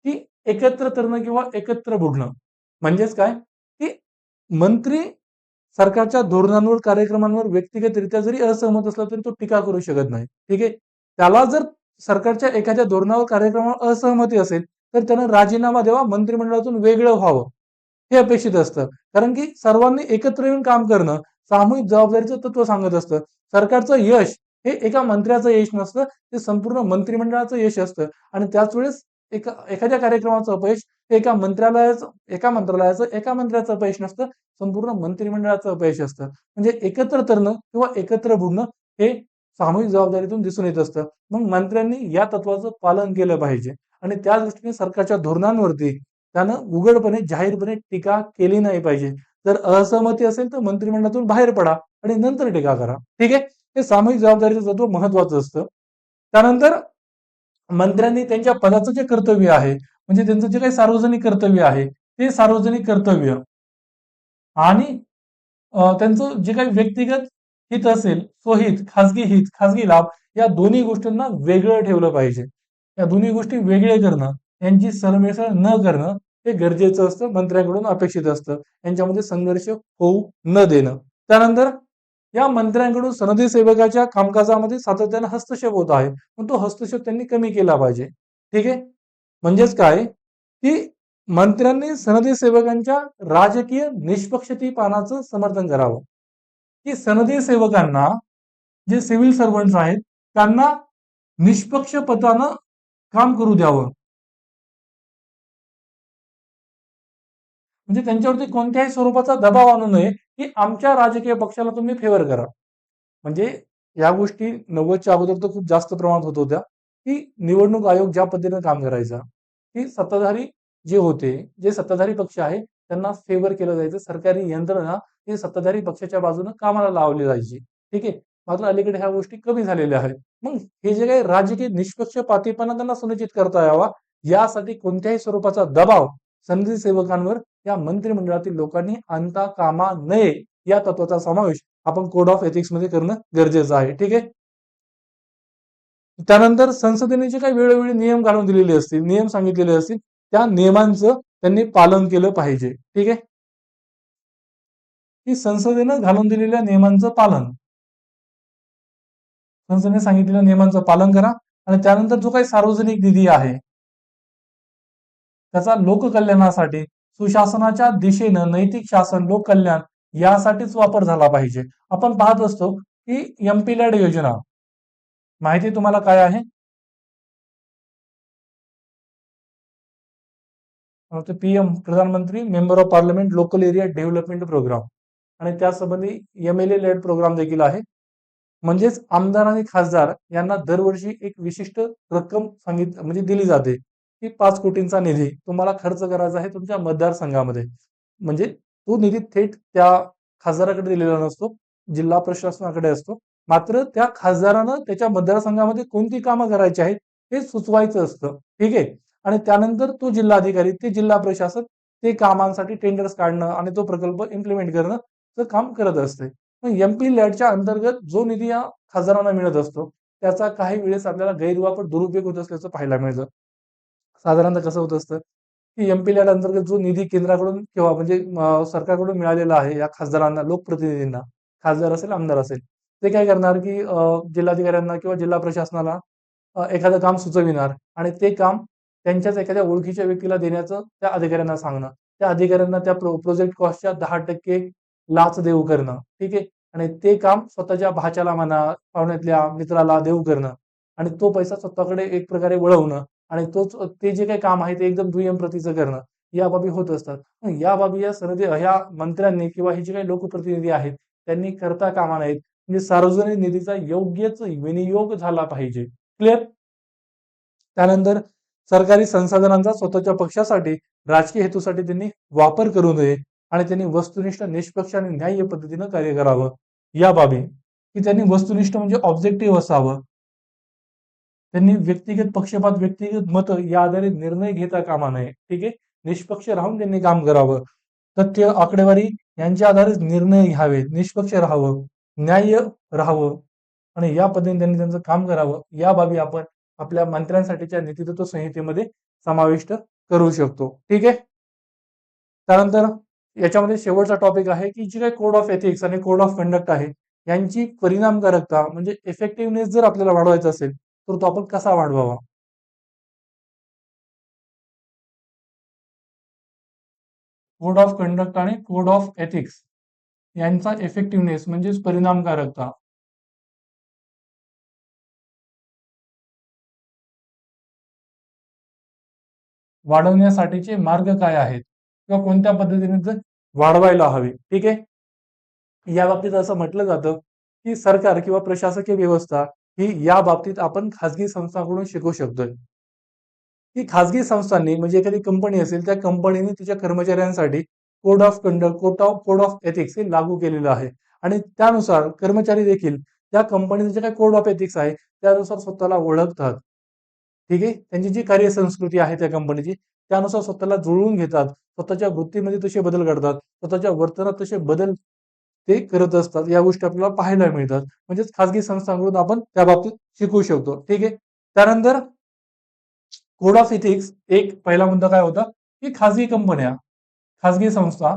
Speaker 1: की एकत्र करणं किंवा एकत्र बुडणं. म्हणजेच काय? की मंत्री सरकारच्या धोरणांवर, कार्यक्रमांवर व्यक्तिगतरित्या जरी असहमत असला तरी तो टीका करू शकत नाही. ठीक आहे, त्याला जर सरकारच्या एखाद्या धोरणावर, कार्यक्रमावर असहमती असेल तर त्यानं राजीनामा द्यावा, मंत्रिमंडळातून वेगळं व्हावं, हे अपेक्षित असतं. कारण की सर्वांनी एकत्र येऊन काम करणं सामूहिक जबाबदारीचं तत्व सांगत असतं. सरकारचं यश हे एका मंत्र्याचं यश नसतं, ते संपूर्ण मंत्रिमंडळाचं यश असतं. आणि त्याच वेळेस एखाद्या कार्यक्रमाचं अपयश हे एका मंत्रालयाचं, एका मंत्र्याचं अपयश नसतं, संपूर्ण मंत्रिमंडळाचं अपयश असतं. म्हणजे एकत्र करणं किंवा एकत्र बुडणं हे सामूहिक जबाबदारीतून दिसून येत असतं. मग मंत्र्यांनी या तत्वाचं पालन केलं पाहिजे, आणि त्या दृष्टीने सरकारच्या धोरणांवरती त्यानं उघडपणे, जाहीरपणे टीका केली नाही पाहिजे. जर असहमती असेल तर मंत्रिमंडळातून बाहेर पडा आणि नंतर टीका करा. ठीक आहे, हे सामूहिक जबाबदारीचं तत्व महत्वाचं असतं. त्यानंतर मंत्र्यांनी त्यांच्या पदाचं जे कर्तव्य आहे, म्हणजे त्यांचं जे काही सार्वजनिक कर्तव्य आहे, ते सार्वजनिक कर्तव्य आणि त्यांचं जे काही व्यक्तिगत हित असेल, स्वहित, खाजगी हित, खाजगी लाभ, या दोन्ही गोष्टींना वेगळं ठेवलं पाहिजे. या दोन्ही गोष्टी वेगळे करणं, यांची सरमिसळ न करणं हे गरजेचं असतं, मंत्र्यांकडून अपेक्षित असतं. यांच्यामध्ये संघर्ष होऊ न देणं. त्यानंतर या मंत्र्यांकडून सनदी सेवकाच्या कामकाजामध्ये सातत्याने हस्तक्षेप होत आहे, पण तो हस्तक्षेप त्यांनी कमी केला पाहिजे. ठीक आहे, म्हणजेच काय की मंत्र्यांनी सनदी सेवकांच्या राजकीय निष्पक्षतेपणाचं समर्थन करावं, की सनदी सेवकांना, जे सिव्हिल सर्वंट्स आहेत, त्यांना निष्पक्षपणानं काम करू द्यावं. म्हणजे त्यांच्यावरती कोणत्याही स्वरूपाचा दबाव आणू नये की आमच्या राजकीय पक्षाला तुम्ही फेवर करा. म्हणजे या गोष्टी 90च्या अगोदर तर खूप जास्त प्रमाणात होत होत्या, की निवडणूक आयोग ज्या पद्धतीने काम करायचा, की सत्ताधारी जे होते, जे सत्ताधारी पक्ष आहे, त्यांना फेवर केलं जायचं. सरकारी यंत्रणा हे सत्ताधारी पक्षाच्या बाजूने कामाला लावली जायची. ठीक आहे, मात्र अलीकडे ह्या गोष्टी कमी झालेल्या आहेत. मग हे जे काही राजकीय निष्पक्षपातीपणा त्यांना सुनिश्चित करता यावा, यासाठी कोणत्याही स्वरूपाचा दबाव सनदी सेवकांवर या मंत्रिमंडळातील लोकांनी आणता कामा नये, या तत्वाचा समावेश आपण कोड ऑफ एथिक्स मध्ये करणं गरजेचं आहे. ठीक आहे, त्यानंतर संसदेने जे काही वेळोवेळी नियम घालून दिलेले असतील, नियम सांगितलेले असतील, त्या नियमांचं त्यांनी पालन केलं पाहिजे. ठीक आहे, की संसदेनं घालून दिलेल्या नियमांचं पालन, संसदेने सांगितलेल्या नियमांचं पालन करा. आणि त्यानंतर जो काही सार्वजनिक निधी आहे त्याचा लोककल्याणासाठी, सुशासनाच्या दिशेनं नैतिक शासन, लोककल्याण यासाठीच वापर झाला पाहिजे. आपण पाहत असतो की एमपी लॅड योजना, माहिती तुम्हाला काय आहे? पीएम, प्रधानमंत्री member of parliament local area development programme, आणि त्यासंबंधी एमएलए लेड प्रोग्राम देखील आहे. म्हणजेच आमदार आणि खासदार यांना दरवर्षी एक विशिष्ट रक्कम म्हणजे दिली जाते, की 5 कोटींचा निधी तुम्हाला खर्च करायचा आहे तुमच्या मतदारसंघामध्ये. म्हणजे तो निधी थेट त्या खासदाराकडे दिलेला नसतो, जिल्हा प्रशासनाकडे असतो. मात्र त्या खासदारानं त्याच्या मतदारसंघामध्ये कोणती कामं करायची आहेत हे सुचवायचं असतं. ठीक आहे. आणि त्यानंतर तो जिल्हाधिकारी, ते जिल्हा प्रशासक ते कामांसाठी टेंडर्स काढणं आणि तो प्रकल्प इम्प्लिमेंट करणं चं काम करत असते. मग एम-पी लॅडच्या अंतर्गत जो निधी या खासदारांना मिळत असतो, त्याचा काही वेळेस आपल्याला गैरवापर, दुरुपयोग होत असल्याचं पाहायला मिळतं. साधारणतः कसं होत असतं, की एम-पी लॅड अंतर्गत जो निधी केंद्राकडून किंवा म्हणजे सरकारकडून मिळालेला आहे या खासदारांना, लोकप्रतिनिधींना, खासदार असेल, आमदार असेल, ते काय करणार, की जिल्हाधिकाऱ्यांना किंवा जिल्हा प्रशासनाला एखादं काम सुचविणार आणि ते काम त्यांच्याच एखाद्या ओळखीच्या व्यक्तीला देण्याचं त्या अधिकाऱ्यांना सांगणं. त्या अधिकाऱ्यांना त्या प्रोजेक्ट कॉस्टच्या 10% लाच देऊ करणं. ठीक आहे. आणि ते काम स्वतःच्या भाच्याला म्हणा, पाहुण्यातल्या मित्राला देऊ करणं आणि तो पैसा स्वतःकडे एक प्रकारे वळवणं आणि ते जे काही काम आहे ते एकदम दुय्यम प्रतीचं करणं, या बाबी होत असतात. मग या बाबी ह्या मंत्र्यांनी किंवा हे जे काही लोकप्रतिनिधी आहेत, त्यांनी करता कामा नयेत. म्हणजे सार्वजनिक निधीचा योग्यच विनियोग झाला पाहिजे. क्लिअर? त्यानंतर सरकारी संसाधनांचा स्वतःच्या पक्षासाठी, राजकीय हेतूसाठी त्यांनी वापर करू नये आणि त्यांनी वस्तुनिष्ठ, निष्पक्ष आणि न्याय्य पद्धतीनं कार्य करावं. या बाबी, की त्यांनी वस्तुनिष्ठ म्हणजे ऑब्जेक्टिव्ह असावं. त्यांनी व्यक्तिगत पक्षपात, व्यक्तिगत मतं या आधारे निर्णय घेता कामा नये. ठीक आहे. निष्पक्ष राहून त्यांनी काम करावं. तथ्य, आकडेवारी यांच्या आधारेच निर्णय घ्यावे. निष्पक्ष राहावं, न्याय्य राहावं आणि या पद्धतीने त्यांनी त्यांचं काम करावं. या बाबी आपण आपल्या मंत्र्यांसाठीच्या नीतितत्व संहितेमध्ये समाविष्ट करू शकतो. ठीक आहे. त्यानंतर याच्यामध्ये शेवटचा टॉपिक आहे, की जी काही कोड ऑफ एथिक्स आणि कोड ऑफ कंडक्ट आहे, यांची परिणामकारकता म्हणजे इफेक्टिव्हनेस जर आपल्याला वाढवायचा असेल, तर तो आपण कसा वाढवावा? कोड ऑफ कंडक्ट आणि कोड ऑफ एथिक्स यांचा इफेक्टिव्हनेस म्हणजेच परिणामकारकता वाढवण्यासाठीचे मार्ग काय आहेत किंवा कोणत्या पद्धतीने ते वाढवायला हवे. ठीक आहे. या बाबतीत असं म्हटलं जातं, की सरकार किंवा प्रशासकीय व्यवस्था ही या बाबतीत आपण खाजगी संस्थांकडून शिकू शकतोय. की खाजगी संस्थांनी म्हणजे एखादी कंपनी असेल, त्या कंपनीने तिच्या कर्मचाऱ्यांसाठी code of conduct, code of ethics हे लागू केलेलं आहे आणि त्यानुसार कर्मचारी देखील त्या कंपनीचे जे काही कोड ऑफ एथिक्स आहे, त्यानुसार स्वतःला ओळखतात. ठीक आहे. त्यांची जी कार्यसंस्कृती आहे त्या कंपनीची, त्यानुसार स्वतःला जुळवून घेतात. स्वतःच्या वृत्तीमध्ये तसे बदल घडतात. स्वतःच्या वर्तनात तसे बदल ते करत असतात. या गोष्टी आपल्याला पाहायला मिळतात. म्हणजेच खाजगी संस्थांकडून आपण त्या बाबतीत शिकू शकतो. ठीक आहे. त्यानंतर कोड ऑफ इथिक्स एक पहिला मुद्दा काय होता, की खाजगी कंपन्या, खाजगी संस्था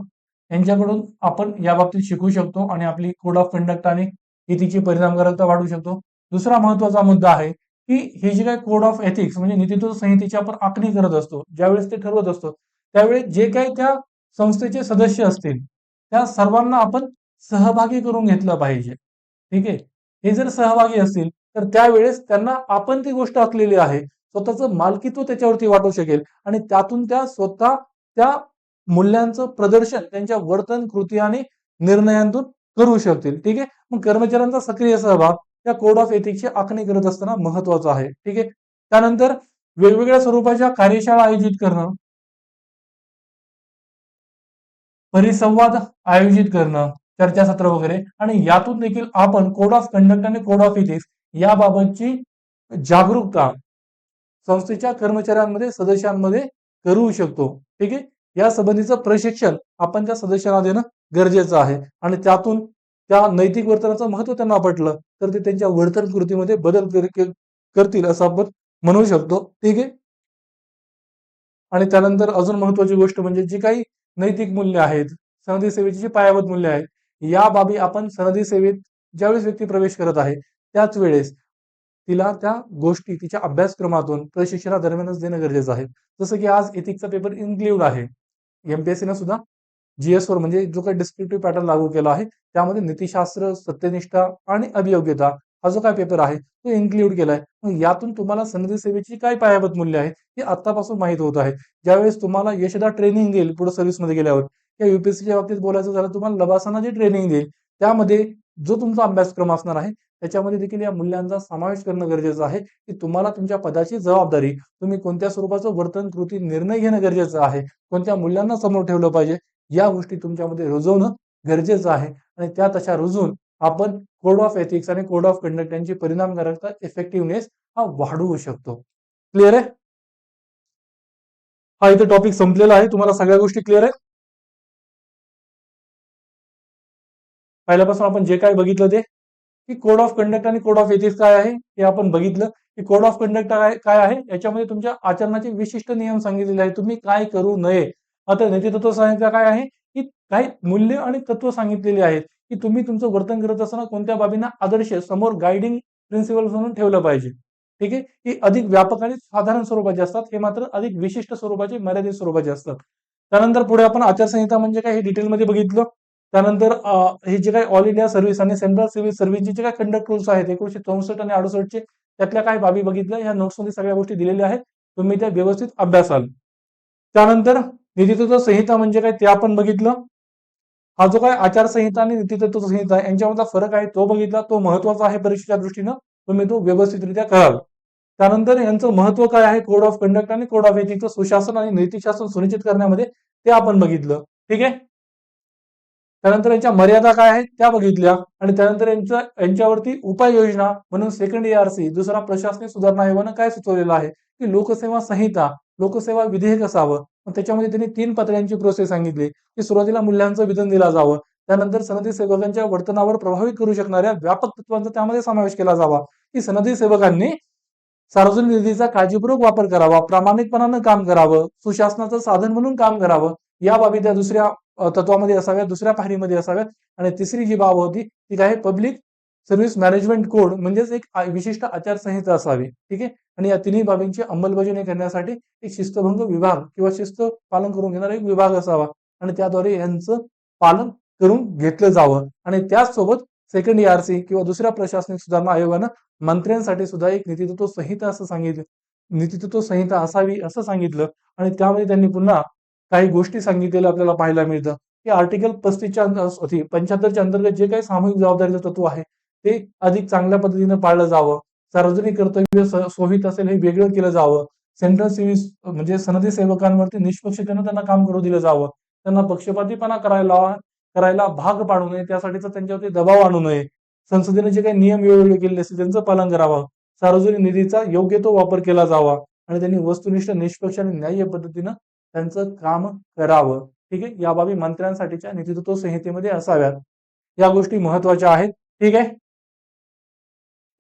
Speaker 1: यांच्याकडून आपण या बाबतीत शिकू शकतो आणि आपली कोड ऑफ कंडक्ट आणि नीतीची परिणामकारकता वाढवू शकतो. दुसरा महत्वाचा मुद्दा आहे, की हे जे काही कोड ऑफ एथिक्स म्हणजे नीतित्व संहितेची आपण आखणी करत असतो, ज्यावेळेस ते ठरवत असतो, त्यावेळेस जे काही त्या संस्थेचे सदस्य असतील, त्या सर्वांना आपण सहभागी करून घेतलं पाहिजे. ठीक आहे. हे जर सहभागी असतील, तर त्यावेळेस त्यांना आपण ती गोष्ट आखलेली आहे, स्वतःचं मालकीत्व त्याच्यावरती वाटू शकेल आणि त्यातून त्या स्वतः त्या मूल्यांचं प्रदर्शन त्यांच्या वर्तन, कृती आणि निर्णयांतून करू शकतील. ठीक आहे. मग कर्मचाऱ्यांचा सक्रिय सहभाग त्या कोड ऑफ एथिक्सची आखणी करत असताना महत्वाचा आहे. ठीक आहे. त्यानंतर वेगवेगळ्या स्वरूपाच्या कार्यशाळा आयोजित करणं, परिसंवाद आयोजित करणं, चर्चासत्र वगैरे आणि यातून देखील आपण कोड ऑफ कंडक्ट आणि कोड ऑफ इथिक्स याबाबतची जागरूकता संस्थेच्या कर्मचाऱ्यांमध्ये, सदस्यांमध्ये करू शकतो. ठीक आहे. या संबंधीचं प्रशिक्षण आपण त्या सदस्यांना देणं गरजेचं आहे आणि त्यातून त्या नैतिक वर्तनाचं महत्व त्यांना पटलं तर ते त्यांच्या वर्तन कृतीमध्ये बदल करतील असं आपण म्हणू शकतो. ठीक आहे. आणि त्यानंतर अजून महत्वाची गोष्ट म्हणजे जी काही नैतिक मूल्य आहेत, सनदी सेवेची जी पायाभूत मूल्य आहेत, या बाबी आपण सनदी सेवेत ज्यावेळेस व्यक्ती प्रवेश करत आहे, त्याच वेळेस तिला त्या गोष्टी तिच्या अभ्यासक्रमातून प्रशिक्षणादरम्यानच देणं गरजेचं आहे. जसं की आज एथिक्सचा पेपर इन्क्लूड आहे. एम-पी-एस-सीनं सुद्धा जी-एस-4 म्हणजे जो काही डिस्क्रिप्टिव्ह पॅटर्न लागू केला आहे, त्यामध्ये नीतिशास्त्र, सत्यनिष्ठा आणि अभियोग्यता हा जो काही पेपर आहे, तो इन्क्लूड केलाय. मग यातून तुम्हाला सनदी सेवेची काय पायाभूत मूल्य आहेत, हे आत्तापासून माहीत होत आहे. ज्यावेळेस तुम्हाला यशदा ट्रेनिंग देईल पुढे सर्व्हिसमध्ये गेल्यावर किंवा यू बाबतीत बोलायचं झालं, तुम्हाला लवासाना जी ट्रेनिंग देईल, त्यामध्ये जो तुमचा अभ्यासक्रम असणार आहे, त्याच्यामध्ये देखील या मूल्यांचा समावेश करणं गरजेचं आहे, की तुम्हाला तुमच्या पदाची जबाबदारी, तुम्ही कोणत्या स्वरूपाचं वर्तन, कृती, निर्णय घेणं गरजेचं आहे, कोणत्या मूल्यांना समोर ठेवलं पाहिजे, या गोष्टी तुमच्यामध्ये रुजवणं गरजेचं आहे आणि त्या तशा रुजवून आपण कोड ऑफ एथिक्स आणि कोड ऑफ कंडक्ट यांची परिणामकारकता, इफेक्टिव्हनेस हा वाढवू शकतो. क्लिअर आहे? हा इथे टॉपिक संपलेला आहे. तुम्हाला सगळ्या गोष्टी क्लिअर आहे? पहिल्यापासून आपण जे काय बघितलं ते, की कोड ऑफ कंडक्ट आणि कोड ऑफ एथिक्स काय आहे हे आपण बघितलं. की कोड ऑफ कंडक्ट काय आहे, याच्यामध्ये तुमच्या आचरणाचे विशिष्ट नियम सांगितलेले आहेत, तुम्ही काय करू नये. आता नीतितत्व संहिता काय आहे, की काही मूल्य आणि तत्व सांगितलेली आहेत, की तुम्ही तुमचं वर्तन करत असताना कोणत्या बाबींना आदर्श समोर गायडिंग प्रिन्सिपल म्हणून ठेवलं पाहिजे. ठीक आहे, ही अधिक व्यापक आणि साधारण स्वरूपाचे असतात, हे मात्र अधिक विशिष्ट स्वरूपाचे, मर्यादित स्वरूपाचे असतात. त्यानंतर पुढे आपण आचारसंहिता म्हणजे काय हे डिटेलमध्ये बघितलं. त्यानंतर हे जे काही ऑल इंडिया सर्व्हिस आणि सेंट्रल सिव्हिल सर्व्हिसचे जे काही कंडक्ट रूल्स आहेत 1964 आणि 68 त्यातल्या काही बाबी बघितल्या. ह्या नोट्समध्ये सगळ्या गोष्टी दिलेल्या आहेत, तुम्ही त्या व्यवस्थित अभ्यासाल. त्यानंतर नीतितत्व संहिता म्हणजे काय ते आपण बघितलं. हा जो काय आचारसंहिता आणि नीतितत्व संहिता यांच्यामधला फरक आहे तो बघितला. तो महत्वाचा आहे परीक्षेच्या दृष्टीनं, तुम्ही तो व्यवस्थितरित्या कराल. त्यानंतर यांचं महत्व काय आहे, कोड ऑफ कंडक्ट आणि कोड ऑफ एथिक्सचं सुशासन आणि नीतिशासन सुनिश्चित करण्यामध्ये, ते आपण बघितलं. ठीक आहे. त्यानंतर यांच्या मर्यादा काय आहेत त्या बघितल्या आणि त्यानंतर यांच्यावरती उपाययोजना म्हणून सेकंड ARC दुसरा प्रशासनिक सुधारणा आयोगानं काय सुचवलेलं आहे, की लोकसेवा संहिता, लोकसेवा विधेयक असावं. त्याच्यामध्ये त्यांनी 3 पातळ्यांची प्रोसेस सांगितली, की सुरुवातीला मूल्यांचं विधान दिलं जावं, त्यानंतर सनदी सेवकांच्या वर्तनावर प्रभावित करू शकणाऱ्या व्यापक तत्वांचा त्यामध्ये समावेश केला जावा, की सनदी सेवकांनी सार्वजनिक निधीचा काळजीपूर्वक वापर करावा, प्रामाणिकपणानं काम करावं, सुशासनाचं साधन म्हणून काम करावं, या बाबी त्या दुसऱ्या तत्वामध्ये असाव्यात, दुसऱ्या पायरीमध्ये असाव्यात. आणि तिसरी जी बाब होती ती काय, पब्लिक सर्व्हिस मॅनेजमेंट कोड म्हणजेच एक विशिष्ट आचारसंहिता असावी. ठीक आहे. आणि या तिन्ही बाबींची अंमलबजावणी करण्यासाठी एक शिस्तभंग विभाग किंवा शिस्त पालन करून घेणारा एक विभाग असावा आणि त्याद्वारे यांचं पालन करून घेतलं जावं. आणि त्याचसोबत सेकंड ARC किंवा दुसऱ्या प्रशासनिक सुधारणा आयोगानं मंत्र्यांसाठी सुद्धा एक नीतितत्व संहिता असं सांगितलं, नीतितत्व संहिता असावी असं सांगितलं. आणि त्यामध्ये त्यांनी पुन्हा काही गोष्टी सांगितलेल्या आपल्याला पाहायला मिळतं, की आर्टिकल 75च्या अंतर्गत जे काही सामूहिक जबाबदारीचं तत्व आहे ते अधिक चांगल्या पद्धतीने पाळलं जावं. सार्वजनिक कर्तव्य सोहित असेल हे वेगळं केलं जावं. सेंट्रल सिव्हिल म्हणजे सनदी सेवकांवरती निष्पक्षतेनं त्यांना काम करू दिलं जावं. त्यांना पक्षपातीपणा करायला भाग पाडू नये, त्यासाठीचा त्यांच्यावरती दबाव आणू नये. संसदेने जे काही नियम वेगवेगळे केलेले असतील त्यांचं पालन करावं. सार्वजनिक निधीचा योग्य तो वापर केला जावा आणि त्यांनी वस्तुनिष्ठ, निष्पक्ष आणि न्याय्य पद्धतीनं त्यांचं काम करावं. ठीक आहे. या बाबी मंत्र्यांसाठीच्या नीतितत्व संहितेमध्ये असाव्यात. या गोष्टी महत्वाच्या आहेत. ठीक आहे.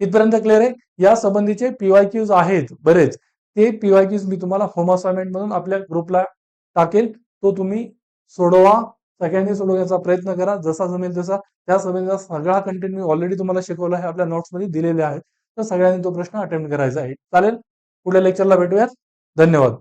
Speaker 1: इथपर्यंत क्लिअर आहे. या संबंधीचे PYQs आहेत बरेच. ते PYQs मी तुम्हाला होम असाइनमेंट म्हणून आपल्या ग्रुपला टाकेल. तो तुम्ही सोडवा. सगळ्यांनी सोडवण्याचा प्रयत्न करा. जसा जमेल तसा. त्या संबंधीचा सगळा कंटेंट मी ऑलरेडी तुम्हाला शिकवला आहे. आपल्या नोट्समध्ये दिलेले आहेत. तर सगळ्यांनी तो प्रश्न अटेम्प्ट करायचा आहे. चालेल? पुढल्या लेक्चरला भेटूयात. धन्यवाद.